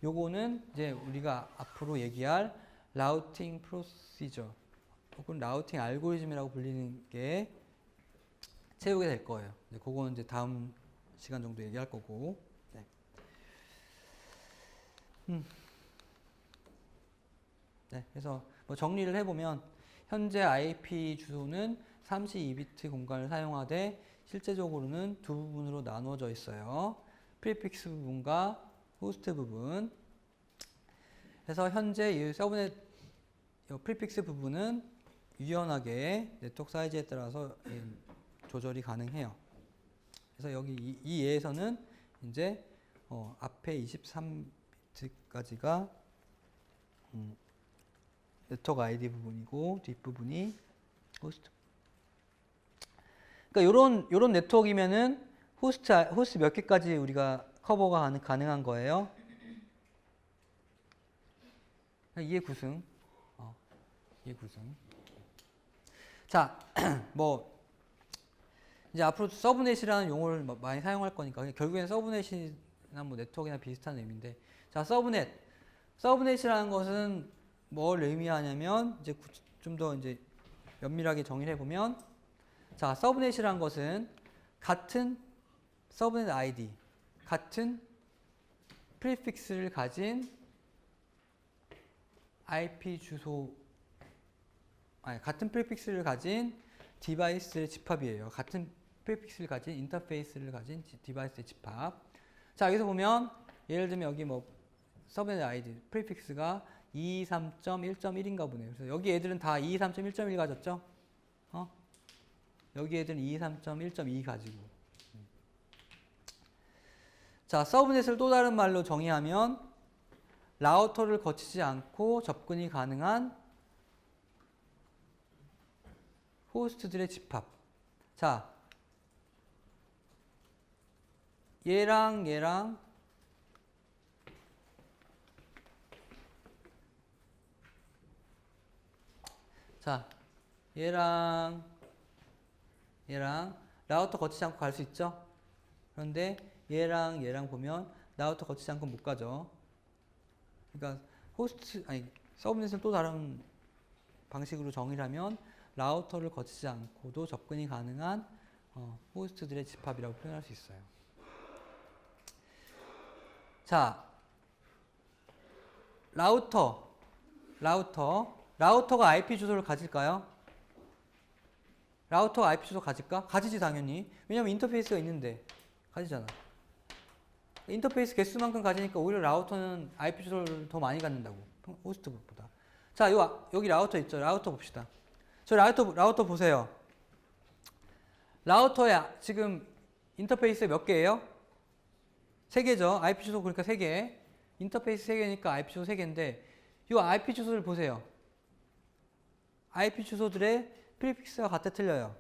요거는 이제 우리가 앞으로 얘기할 라우팅 프로시저 혹은 라우팅 알고리즘이라고 불리는 게 채우게 될 거예요. 이제 그거는 이제 다음 시간 정도 얘기할 거고. 네. 네, 그래서 뭐 정리를 해보면 현재 IP 주소는 32비트 공간을 사용하되 실제적으로는 두 부분으로 나누어져 있어요. 프리픽스 부분과 호스트 부분. 그래서 현재 이 서브넷 프리픽스 부분은 유연하게 네트워크 사이즈에 따라서 조절이 가능해요. 그래서 여기 이 예에서는 이제 앞에 23비트까지가 네트워크 아이디 부분이고 뒷부분이 호스트. 그러니까 요런 네트워크이면은 호스트 몇 개까지 우리가 커버가 가능한 거예요. 이해 구승. 이해 구승. 자, 뭐 이제 앞으로 서브넷이라는 용어를 많이 사용할 거니까 결국에는 서브넷이나 뭐 네트워크나 비슷한 의미인데, 자, 서브넷이라는 것은 뭘 의미하냐면 이제 좀 더 이제 면밀하게 정의를 해보면, 자, 서브넷이라는 것은 같은 서브넷 아이디, 같은 프리픽스를 가진 IP 주소, 아니 같은 프리픽스를 가진 디바이스의 집합이에요. 같은 프리픽스를 가진 인터페이스를 가진 디바이스의 집합. 자, 여기서 보면 예를 들면 여기 뭐 서브넷 아이디 프리픽스가 223.1.1인가 보네요. 그래서 여기 애들은 다 223.1.1 가졌죠? 여기 애들은 223.1.2 가지고. 자, 서브넷을 또 다른 말로 정의하면 라우터를 거치지 않고 접근이 가능한 호스트들의 집합. 자, 얘랑 자, 얘랑 라우터 거치지 않고 갈 수 있죠? 그런데 얘랑 보면 라우터 거치지 않고 못 가죠. 그러니까 서브넷을 또 다른 방식으로 정의를 하면 라우터를 거치지 않고도 접근이 가능한 호스트들의 집합이라고 표현할 수 있어요. 자, 라우터가 IP 주소를 가질까요? 라우터가 IP 주소 가질까? 가지지 당연히. 왜냐면 인터페이스가 있는데 가지잖아. 인터페이스 개수만큼 가지니까 오히려 라우터는 IP 주소를 더 많이 갖는다고, 호스트보다. 자, 여기 라우터 있죠? 라우터 봅시다. 저 라우터 보세요. 라우터에 지금 인터페이스 몇 개예요? 3개죠. IP 주소 그러니까 3개. 인터페이스 3개니까 IP 주소 3개인데 이 IP 주소를 보세요. IP 주소들의 프리픽스가 같아 틀려요.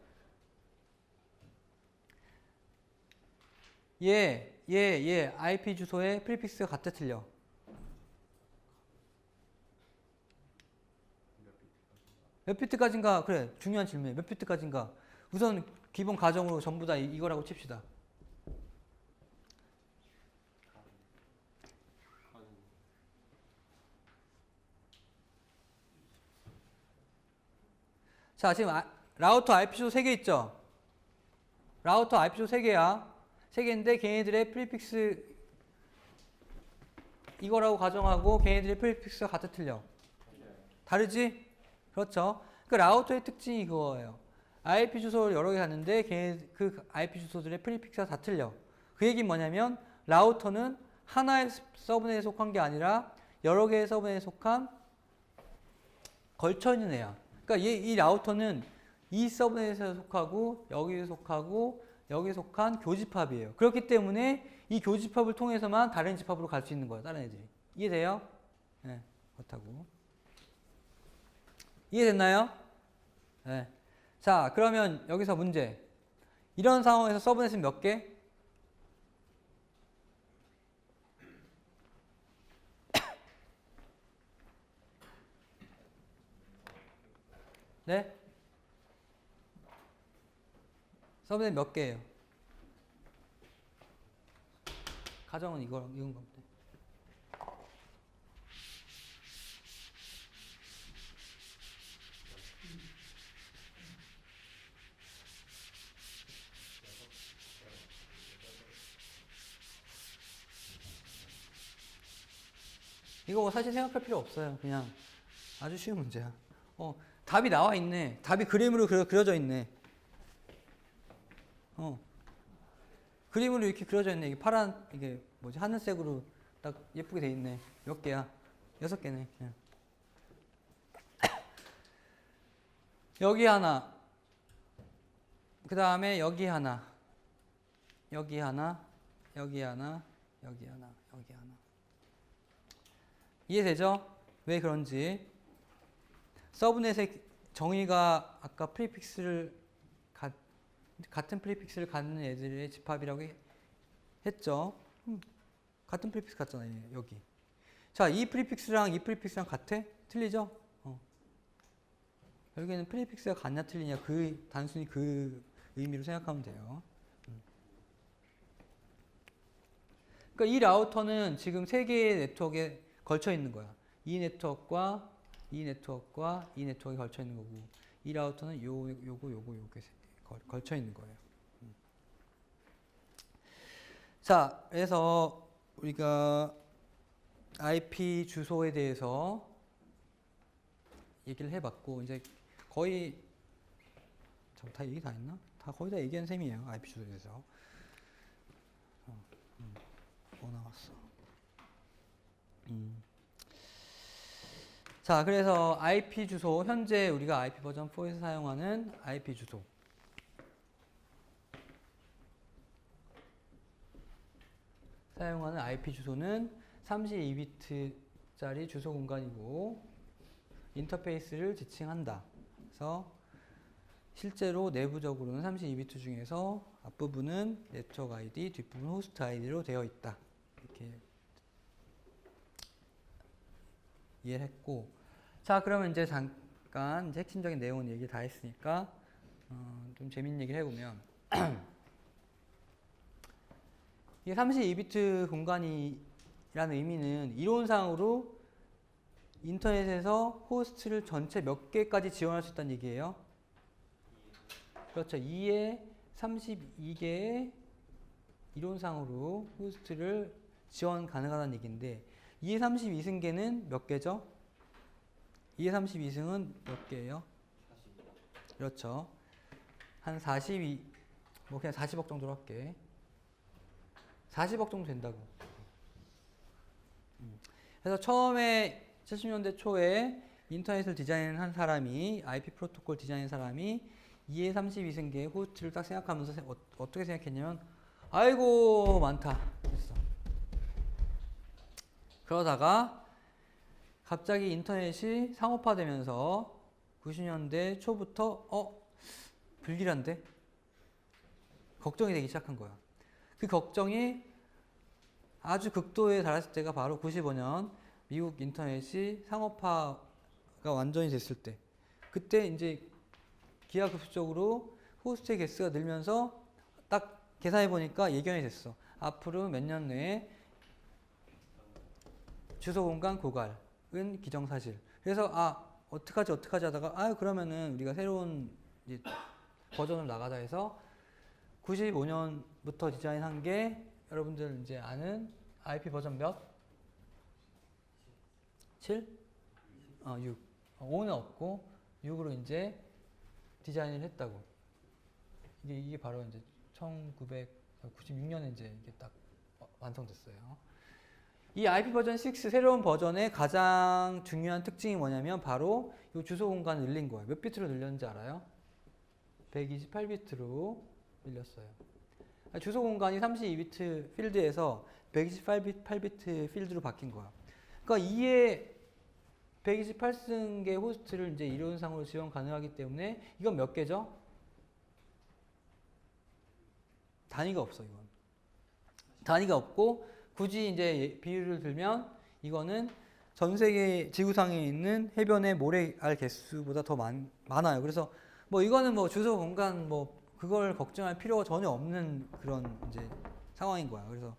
IP 주소의 프리픽스가 같아 틀려. 몇 비트까지인가? 그래, 중요한 질문이에요. 몇 비트까지인가? 우선 기본 가정으로 전부 다 이거라고 칩시다. 자, 지금 라우터 IP 주소 3개 있죠? 라우터 IP 주소 3개야. 3개인데 걔네들의 프리픽스 이거라고 가정하고 걔네들의 프리픽스가 같아 틀려. 다르지? 그렇죠. 그 라우터의 특징이 그거예요. IP 주소를 여러 개 갔는데 그 IP 주소들의 프리픽스가 다 틀려. 그 얘기는 뭐냐면 라우터는 하나의 서브넷에 속한 게 아니라 여러 개의 서브넷에 속한 걸쳐 있는 애야. 그러니까 이 라우터는 이 서브넷에 속하고 여기에 속하고 여기에 속한 교집합이에요. 그렇기 때문에 이 교집합을 통해서만 다른 집합으로 갈 수 있는 거예요. 다른 애들이. 이해돼요? 네, 그렇다고. 이해됐나요? 네. 자, 그러면 여기서 문제. 이런 상황에서 서브넷은 몇 개? 네? 서브넷 몇 개예요? 가정은 이건 겁니다. 이거 뭐 사실 생각할 필요 없어요. 그냥 아주 쉬운 문제야. 답이 나와 있네. 답이 그림으로 그려져 있네. 그림으로 이렇게 그려져 있네. 이게 파란, 이게 뭐지? 하늘색으로 딱 예쁘게 돼 있네. 몇 개야? 6개네. 그냥. 여기 하나. 그 다음에 여기 하나. 여기 하나. 여기 하나. 여기 하나. 여기 하나. 이해되죠? 왜 그런지. 서브넷의 정의가 아까 같은 프리픽스를 갖는 애들의 집합이라고 했죠. 같은 프리픽스 같잖아요. 여기. 자, 이 프리픽스랑 이 프리픽스랑 같아? 틀리죠? 결국에는 프리픽스가 같냐 틀리냐 단순히 그 의미로 생각하면 돼요. 그러니까 이 라우터는 지금 3개의 네트워크에 걸쳐 있는 거야. 이 네트워크와 이 네트워크와 이 네트워크에 걸쳐 있는 거고, 이 라우터는 요게 걸쳐 있는 거예요. 자, 그래서 우리가 IP 주소에 대해서 얘기를 해봤고, 이제 거의 다 얘기 다 했나? 거의 다 얘기한 셈이에요. IP 주소에 대해서. 뭐 나왔어? 자, 그래서 IP 주소, 현재 우리가 IP 버전 4에서 사용하는 IP 주소. 사용하는 IP 주소는 32비트짜리 주소 공간이고, 인터페이스를 지칭한다. 그래서 실제로 내부적으로는 32비트 중에서 앞부분은 네트워크 아이디, 뒷부분은 호스트 아이디로 되어 있다. 이렇게 이해를 했고, 자, 그러면 이제 잠깐 이제 핵심적인 내용 얘기 다 했으니까 좀 재밌는 얘기를 해보면 이게 32비트 공간이라는 의미는 이론상으로 인터넷에서 호스트를 전체 몇 개까지 지원할 수 있다는 얘기예요. 그렇죠. 2에 32개의 이론상으로 호스트를 지원 가능하다는 얘기인데 2의 32승계는 몇 개죠? 2의 32승은 몇 개예요? 40. 그렇죠. 한 42, 뭐 그냥 40억 정도로 할게. 40억 정도 된다고. 그래서 처음에 70년대 초에 인터넷을 디자인한 사람이, IP 프로토콜 디자인한 사람이 2의 32승계의 호스트를 딱 생각하면서 어떻게 생각했냐면, 아이고 많다 했어. 그러다가 갑자기 인터넷이 상업화되면서 90년대 초부터 불길한데? 걱정이 되기 시작한 거야. 그 걱정이 아주 극도에 달했을 때가 바로 95년 미국 인터넷이 상업화가 완전히 됐을 때. 그때 이제 기하급수적으로 호스트의 개수가 늘면서 딱 계산해 보니까 예견이 됐어. 앞으로 몇 년 내에 주소 공간 고갈은 기정사실. 그래서 어떡하지 하다가 그러면은 우리가 새로운 이제 버전을 나가자 해서 95년부터 디자인한 게 여러분들 이제 아는 IP 버전 몇? 7? 6. 5는 없고 6으로 이제 디자인을 했다고. 이게 바로 이제 1996년에 이제 이게 딱 완성됐어요. 이 IP 버전 6 새로운 버전의 가장 중요한 특징이 뭐냐면 바로 이 주소 공간을 늘린 거예요. 몇 비트로 늘렸는지 알아요? 128비트로 늘렸어요. 주소 공간이 32비트 필드에서 128비트 필드로 바뀐 거야. 그러니까 2의 128승계 호스트를 이제 이론상으로 지원 가능하기 때문에 이건 몇 개죠? 단위가 없어, 이건. 단위가 없고 굳이 이제 비율을 들면 이거는 전 세계 지구상에 있는 해변의 모래알 개수보다 더 많아요. 그래서 뭐 이거는 뭐 주소 공간 뭐 그걸 걱정할 필요가 전혀 없는 그런 이제 상황인 거야. 그래서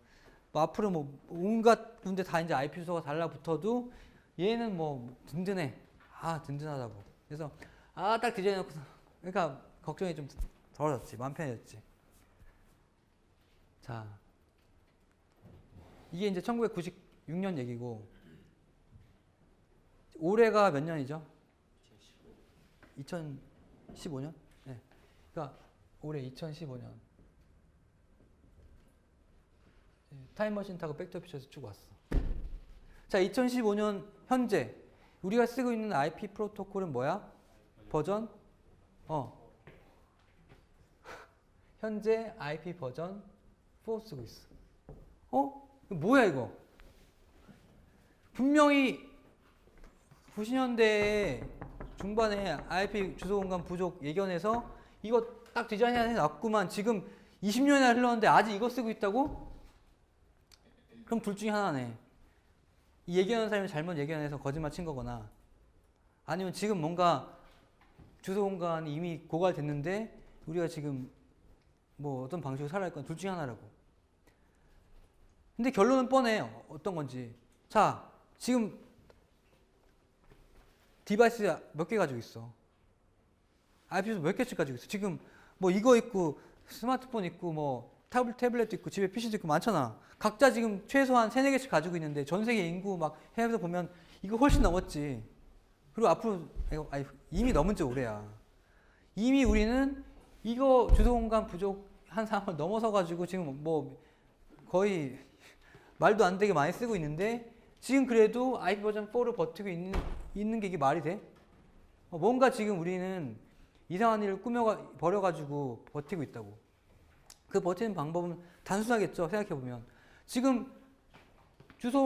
뭐 앞으로 뭐 온갖 군데 다 이제 IP 주소가 달라붙어도 얘는 뭐 든든해. 아, 든든하다고. 그래서 딱 디자인 해놓고 그러니까 걱정이 좀 덜어졌지. 마음 편해졌지. 자, 이게 이제 1996년 얘기고 올해가 몇 년이죠? 2015년? 네. 그러니까 올해 2015년. 타임머신 타고 백투더퓨처에서 쭉 왔어. 자, 2015년 현재 우리가 쓰고 있는 IP 프로토콜은 뭐야? 버전? 현재 IP 버전 4 쓰고 있어. 뭐야 이거? 분명히 90년대 중반에 IP 주소 공간 부족 예견해서 이거 딱 디자인해 놨구만. 지금 20년이나 흘렀는데 아직 이거 쓰고 있다고? 그럼 둘 중에 하나네. 이 예견한 사람이 잘못 예견해서 거짓말 친 거거나 아니면 지금 뭔가 주소 공간이 이미 고갈됐는데 우리가 지금 뭐 어떤 방식으로 살아갈 건 둘 중에 하나라고. 근데 결론은 뻔해. 어떤 건지. 자, 지금 디바이스 몇 개 가지고 있어? IP 주소 몇 개씩 가지고 있어? 지금 뭐 이거 있고 스마트폰 있고 뭐 태블릿도 있고 집에 PC도 있고 많잖아. 각자 지금 최소한 3, 4개씩 가지고 있는데 전 세계 인구 막 해외에서 보면 이거 훨씬 넘었지. 그리고 앞으로 이미 넘은 지 오래야. 이미 우리는 이거 주소 공간 부족한 상황을 넘어서 가지고 지금 뭐 거의 말도 안 되게 많이 쓰고 있는데 지금 그래도 IP 버전 4를 버티고 있는 게 이게 말이 돼? 뭔가 지금 우리는 이상한 일을 버려가지고 버티고 있다고. 그 버티는 방법은 단순하겠죠. 생각해보면. 지금 주소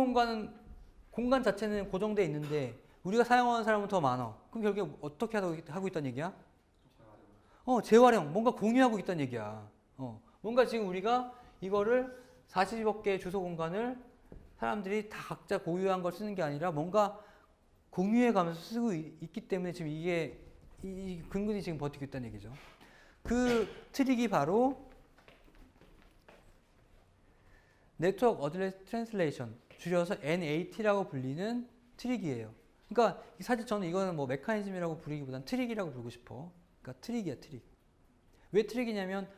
공간 자체는 고정되어 있는데 우리가 사용하는 사람은 더 많아. 그럼 결국에 어떻게 하고 있다는 얘기야? 재활용. 뭔가 공유하고 있다는 얘기야. 뭔가 지금 우리가 이거를 40억 개의 주소 공간을 사람들이 다 각자 고유한 걸 쓰는 게 아니라 뭔가 공유해 가면서 쓰고 있기 때문에 지금 이게 근근히 지금 버티고 있다는 얘기죠. 그 트릭이 바로 네트워크 어드레스 트랜슬레이션, 줄여서 NAT라고 불리는 트릭이에요. 그러니까 사실 저는 이거는 뭐 메커니즘이라고 부르기보다는 트릭이라고 부르고 싶어. 그러니까 트릭이야, 트릭. 왜 트릭이냐면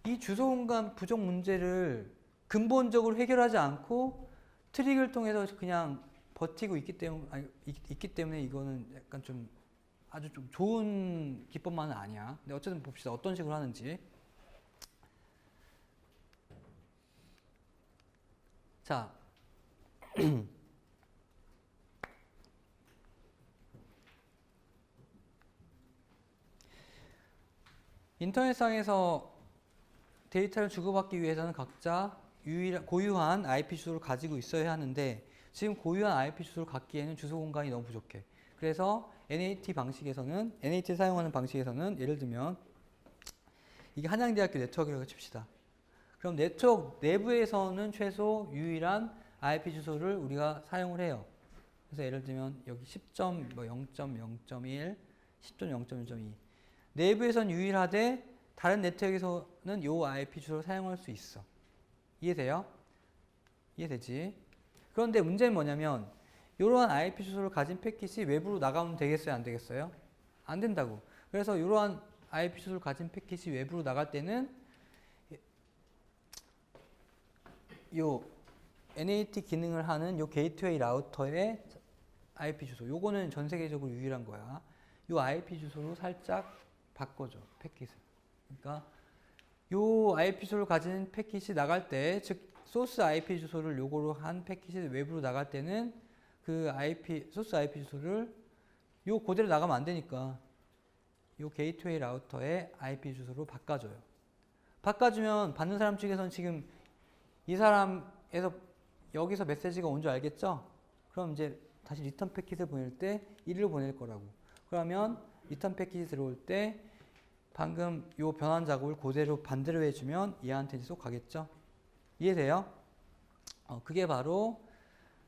이 주소 공간 부족 문제를 근본적으로 해결하지 않고 트릭을 통해서 그냥 버티고 있기 때문에 이거는 약간 좀 아주 좀 좋은 기법만은 아니야. 근데 어쨌든 봅시다. 어떤 식으로 하는지. 자, 인터넷상에서 데이터를 주고받기 위해서는 각자 고유한 IP 주소를 가지고 있어야 하는데 지금 고유한 IP 주소를 갖기에는 주소 공간이 너무 부족해. 그래서 NAT 사용하는 방식에서는 예를 들면 이게 한양대학교 네트워크라고 칩시다. 그럼 네트워크 내부에서는 최소 유일한 IP 주소를 우리가 사용을 해요. 그래서 예를 들면 여기 10.0.0.1, 10.0.1.2 내부에서는 유일하되 다른 네트워크에서는 이 IP 주소를 사용할 수 있어. 이해돼요? 이해되지? 그런데 문제는 뭐냐면 이러한 IP 주소를 가진 패킷이 외부로 나가면 되겠어요? 안 되겠어요? 안 된다고. 그래서 이러한 IP 주소를 가진 패킷이 외부로 나갈 때는 요 NAT 기능을 하는 요 게이트웨이 라우터의 IP 주소. 요거는 전 세계적으로 유일한 거야. 요 IP 주소로 살짝 바꿔줘. 패킷을. 그러니까 요 IP 주소를 가진 패킷이 나갈 때, 즉 소스 IP 주소를 요거로 한 패킷이 외부로 나갈 때는 그 소스 IP 주소를 요 그대로 나가면 안 되니까 요 게이트웨이 라우터의 IP 주소로 바꿔줘요. 바꿔주면 받는 사람 측에서는 지금 이 사람에서 여기서 메시지가 온 줄 알겠죠? 그럼 이제 다시 리턴 패킷을 보낼 때 1로 보낼 거라고. 그러면 리턴 패킷이 들어올 때 방금 요 변환 작업을 그대로 반대로 해주면 얘한테 쏙 가겠죠? 이해돼요? 그게 바로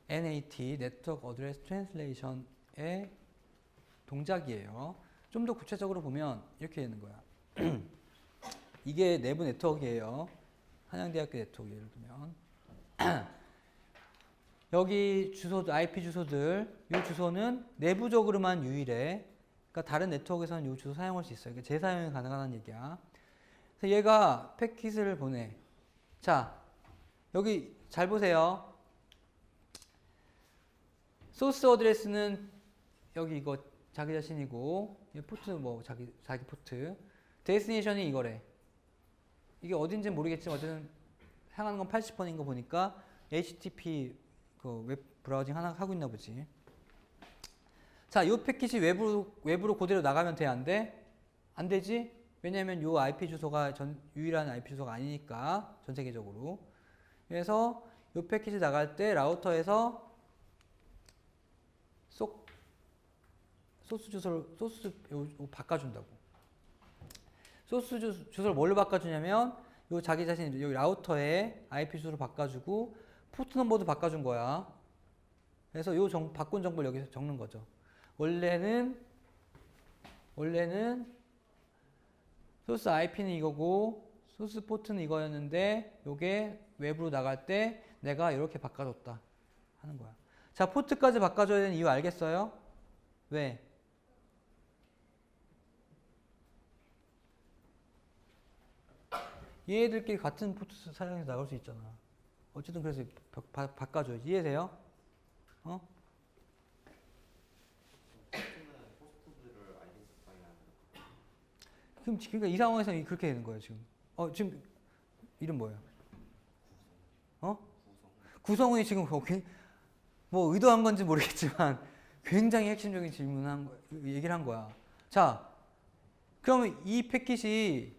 NAT, Network Address Translation의 동작이에요. 좀 더 구체적으로 보면 이렇게 되는 거야. 이게 내부 네트워크예요. 한양대학교 네트워크 예를 들면 여기 주소들, IP 주소들, 이 주소는 내부적으로만 유일해. 그러니까 다른 네트워크에서는 이 주소 사용할 수 있어요. 그러니까 재사용이 가능하다는 얘기야. 그래서 얘가 패킷을 보내. 자, 여기 잘 보세요. 소스 어드레스는 여기 이거 자기 자신이고, 포트 뭐 자기 포트. 데스티네이션이 이거래. 이게 어딘지 모르겠지만 어쨌든 향하는 건 80번인 거 보니까 HTTP 그 웹 브라우징 하나 하고 있나 보지. 자, 이 패킷이 외부로 그대로 나가면 돼, 안 돼? 안 되지? 왜냐면 이 IP 주소가 유일한 IP 주소가 아니니까 전 세계적으로. 그래서 이 패킷이 나갈 때 라우터에서 소스 주소를 바꿔준다고. 소스 주소를 뭘로 바꿔주냐면 요 자기 자신 여기 라우터에 IP 주소를 바꿔주고 포트 넘버도 바꿔준 거야. 그래서 요 바꾼 정보를 여기서 적는 거죠. 원래는 소스 IP는 이거고 소스 포트는 이거였는데 요게 외부로 나갈 때 내가 이렇게 바꿔줬다 하는 거야. 자, 포트까지 바꿔줘야 되는 이유 알겠어요? 왜? 얘들끼리 같은 포트 사용해서 나갈 수 있잖아. 어쨌든 그래서 바꿔줘야지. 이해돼요? 어? 호스트들을 아이덴티파이 하는. 그럼 그러니까 이 상황에서 그렇게 되는 거예요 지금. 지금 이름 뭐예요? 구성훈이 지금 뭐 의도한 건지 모르겠지만 굉장히 핵심적인 얘기를 한 거야. 자, 그러면 이 패킷이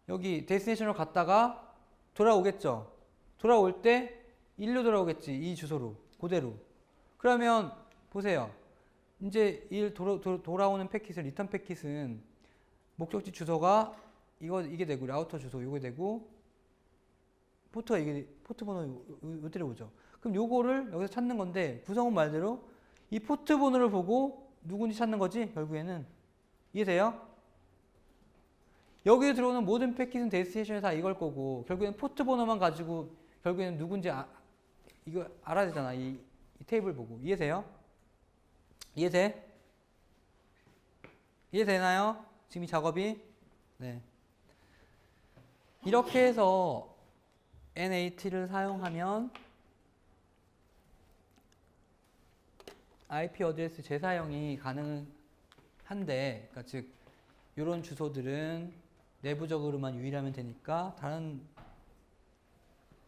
여기 데스티네이션으로 갔다가 돌아오겠죠. 돌아올 때 일로 돌아오겠지. 이 주소로 그대로. 그러면 보세요. 이제 돌아오는 패킷은 리턴 패킷은 목적지 주소가 이게 되고 라우터 주소 이게 되고 포트가 이게 포트 번호 이대로 오죠. 그럼 요거를 여기서 찾는 건데 구성은 말대로 이 포트 번호를 보고 누군지 찾는 거지 결국에는. 이해돼요? 여기에 들어오는 모든 패킷은 데스티네이션에 다 이걸 거고 결국에는 포트 번호만 가지고 결국에는 누군지 이거 알아야 되잖아. 이 테이블 보고. 이해돼요? 이해돼? 이해되나요? 지금 이 작업이? 네. 이렇게 해서 NAT를 사용하면 IP 어드레스 재사용이 가능한데, 그러니까 즉 이런 주소들은 내부적으로만 유일하면 되니까 다른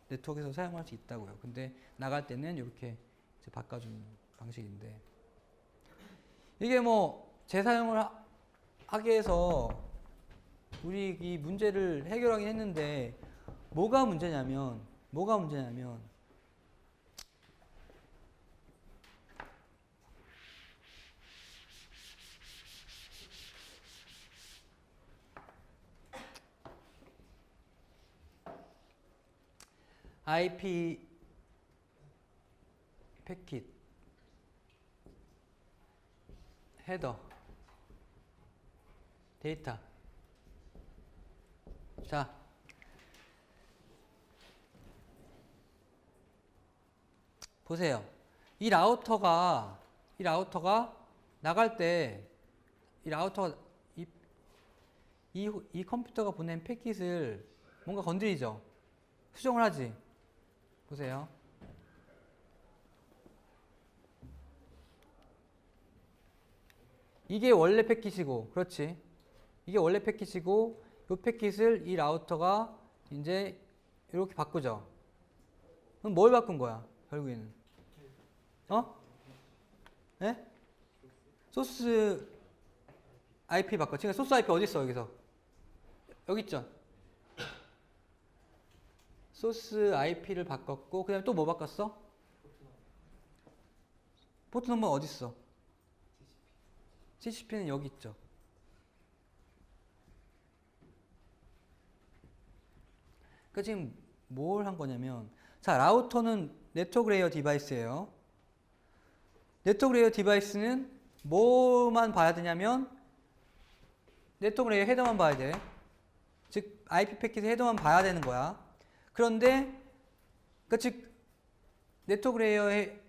네트워크에서 사용할 수 있다고요. 근데 나갈 때는 이렇게 이제 바꿔주는 방식인데 이게 뭐 재사용을 하게 해서 우리 이 문제를 해결하긴 했는데 뭐가 문제냐면 IP 패킷 헤더 데이터. 자, 보세요. 이 라우터가 나갈 때 이 라우터가 이 컴퓨터가 보낸 패킷을 뭔가 건드리죠. 수정을 하지. 보세요. 이게 원래 패킷이고, 그렇지. 이게 원래 패킷이고, 이 패킷을 이 라우터가 이제 이렇게 바꾸죠. 그럼 뭘 바꾼 거야, 결국에는? 네? 소스 IP 바꿔. 지금 소스 IP 어디 있어, 여기서? 여기 있죠? 소스 IP를 바꿨고, 그 다음에 또 뭐 바꿨어? 포트 넘버 어디 있어? TCP는 여기 있죠. 그러니까 지금 뭘 한 거냐면, 자, 라우터는 네트워크 레이어 디바이스예요. 네트워크 레이어 디바이스는 뭐만 봐야 되냐면 네트워크 레이어 헤더만 봐야 돼. 즉 IP 패킷 헤더만 봐야 되는 거야. 그런데 즉 네트워크 레이어에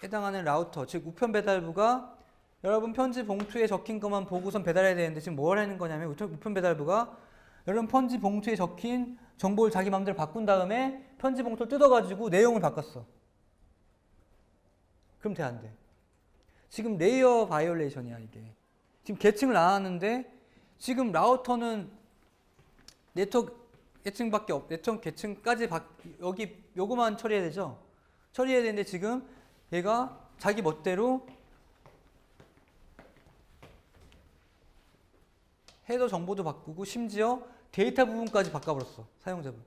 해당하는 라우터, 즉 우편 배달부가 여러분 편지 봉투에 적힌 것만 보고선 배달해야 되는데 지금 뭘 하는 거냐면 우편 배달부가 여러분 편지 봉투에 적힌 정보를 자기 마음대로 바꾼 다음에 편지 봉투를 뜯어가지고 내용을 바꿨어. 그럼 돼, 안 돼? 지금 레이어 바이올레이션이야, 이게. 지금 계층을 나눴는데 지금 라우터는 네트워크 계층밖에 네트워크 계층까지 여기 요거만 처리해야 되죠? 처리해야 되는데 지금 얘가 자기 멋대로 헤더 정보도 바꾸고 심지어 데이터 부분까지 바꿔버렸어. 사용자분.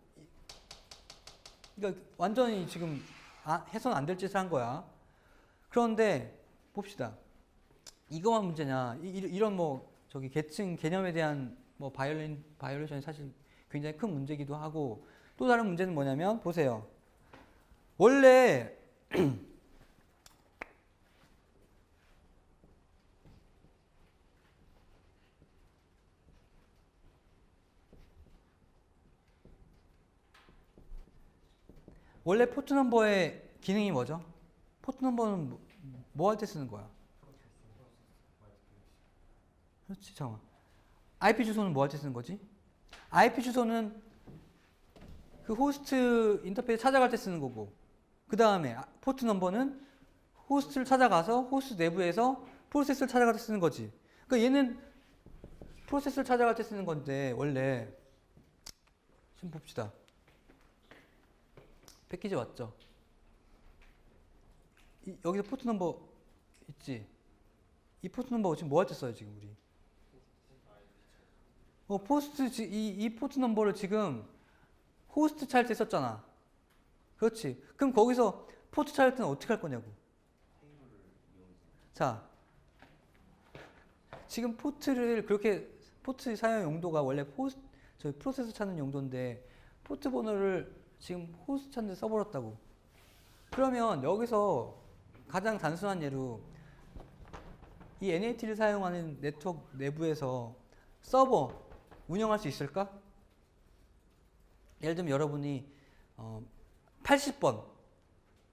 그러니까 완전히 지금 해서는 안 될 짓을 한 거야. 그런데 봅시다. 이거만 문제냐? 이런 뭐 저기 계층 개념에 대한 뭐 바이올레이션이 사실 굉장히 큰 문제이기도 하고 또 다른 문제는 뭐냐면 보세요. 원래 원래 포트 넘버의 기능이 뭐죠? 포트 넘버는 뭐 할 때 쓰는 거야? 그렇지, 잠깐만. IP 주소는 뭐 할 때 쓰는 거지? IP 주소는 그 호스트 인터페이스 찾아갈 때 쓰는 거고, 그 다음에 포트 넘버는 호스트를 찾아가서 호스트 내부에서 프로세스를 찾아갈 때 쓰는 거지. 그러니까 얘는 프로세스를 찾아갈 때 쓰는 건데 원래 지금 봅시다. 패키지 왔죠? 여기서 포트 넘버 있지? 이 포트 넘버 지금 뭐 할 때 써요, 지금 우리? 이 포트 넘버를 지금 호스트 찾을 때 썼잖아. 그렇지. 그럼 거기서 포트 찾을 때는 어떻게 할 거냐고. 자, 지금 포트 사용 용도가 원래 프로세스 찾는 용도인데 포트 번호를 지금 호스트 찾는 데 써버렸다고. 그러면 여기서 가장 단순한 예로 이 NAT를 사용하는 네트워크 내부에서 서버 운영할 수 있을까? 예를 들면 여러분이 80번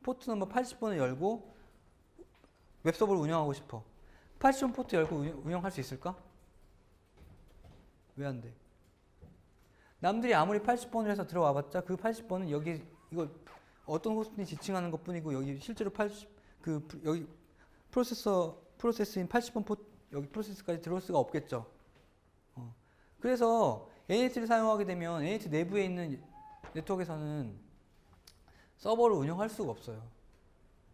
포트 넘버 80번을 열고 웹서버를 운영하고 싶어. 80번 포트 열고 운영할 수 있을까? 왜 안 돼? 남들이 아무리 80번을 해서 들어와봤자 그 80번은 여기 이거 어떤 호스트니 지칭하는 것뿐이고 여기 실제로 여기 프로세스인 80번 여기 프로세스까지 들어올 수가 없겠죠. 그래서 NAT를 사용하게 되면 NAT 내부에 있는 네트워크에서는 서버를 운영할 수가 없어요.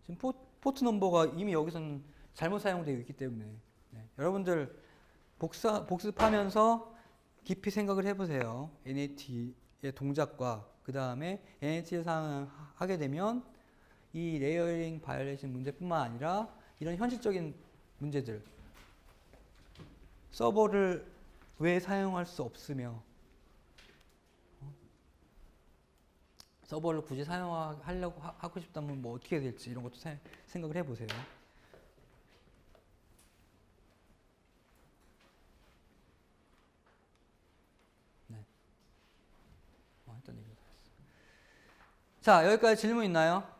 지금 포트 넘버가 이미 여기서는 잘못 사용되어 있기 때문에 여러분들 복습하면서 깊이 생각을 해보세요. NAT의 동작과 그 다음에 NAT를 사용하게 되면 이 레이어링 바이올레이션 문제뿐만 아니라 이런 현실적인 문제들, 서버를 왜 사용할 수 없으며 서버를 굳이 사용하려고 하고 싶다면 뭐 어떻게 해야 될지 이런 것도 생각을 해보세요. 네. 일단 얘기를 다 했어. 자, 여기까지 질문 있나요?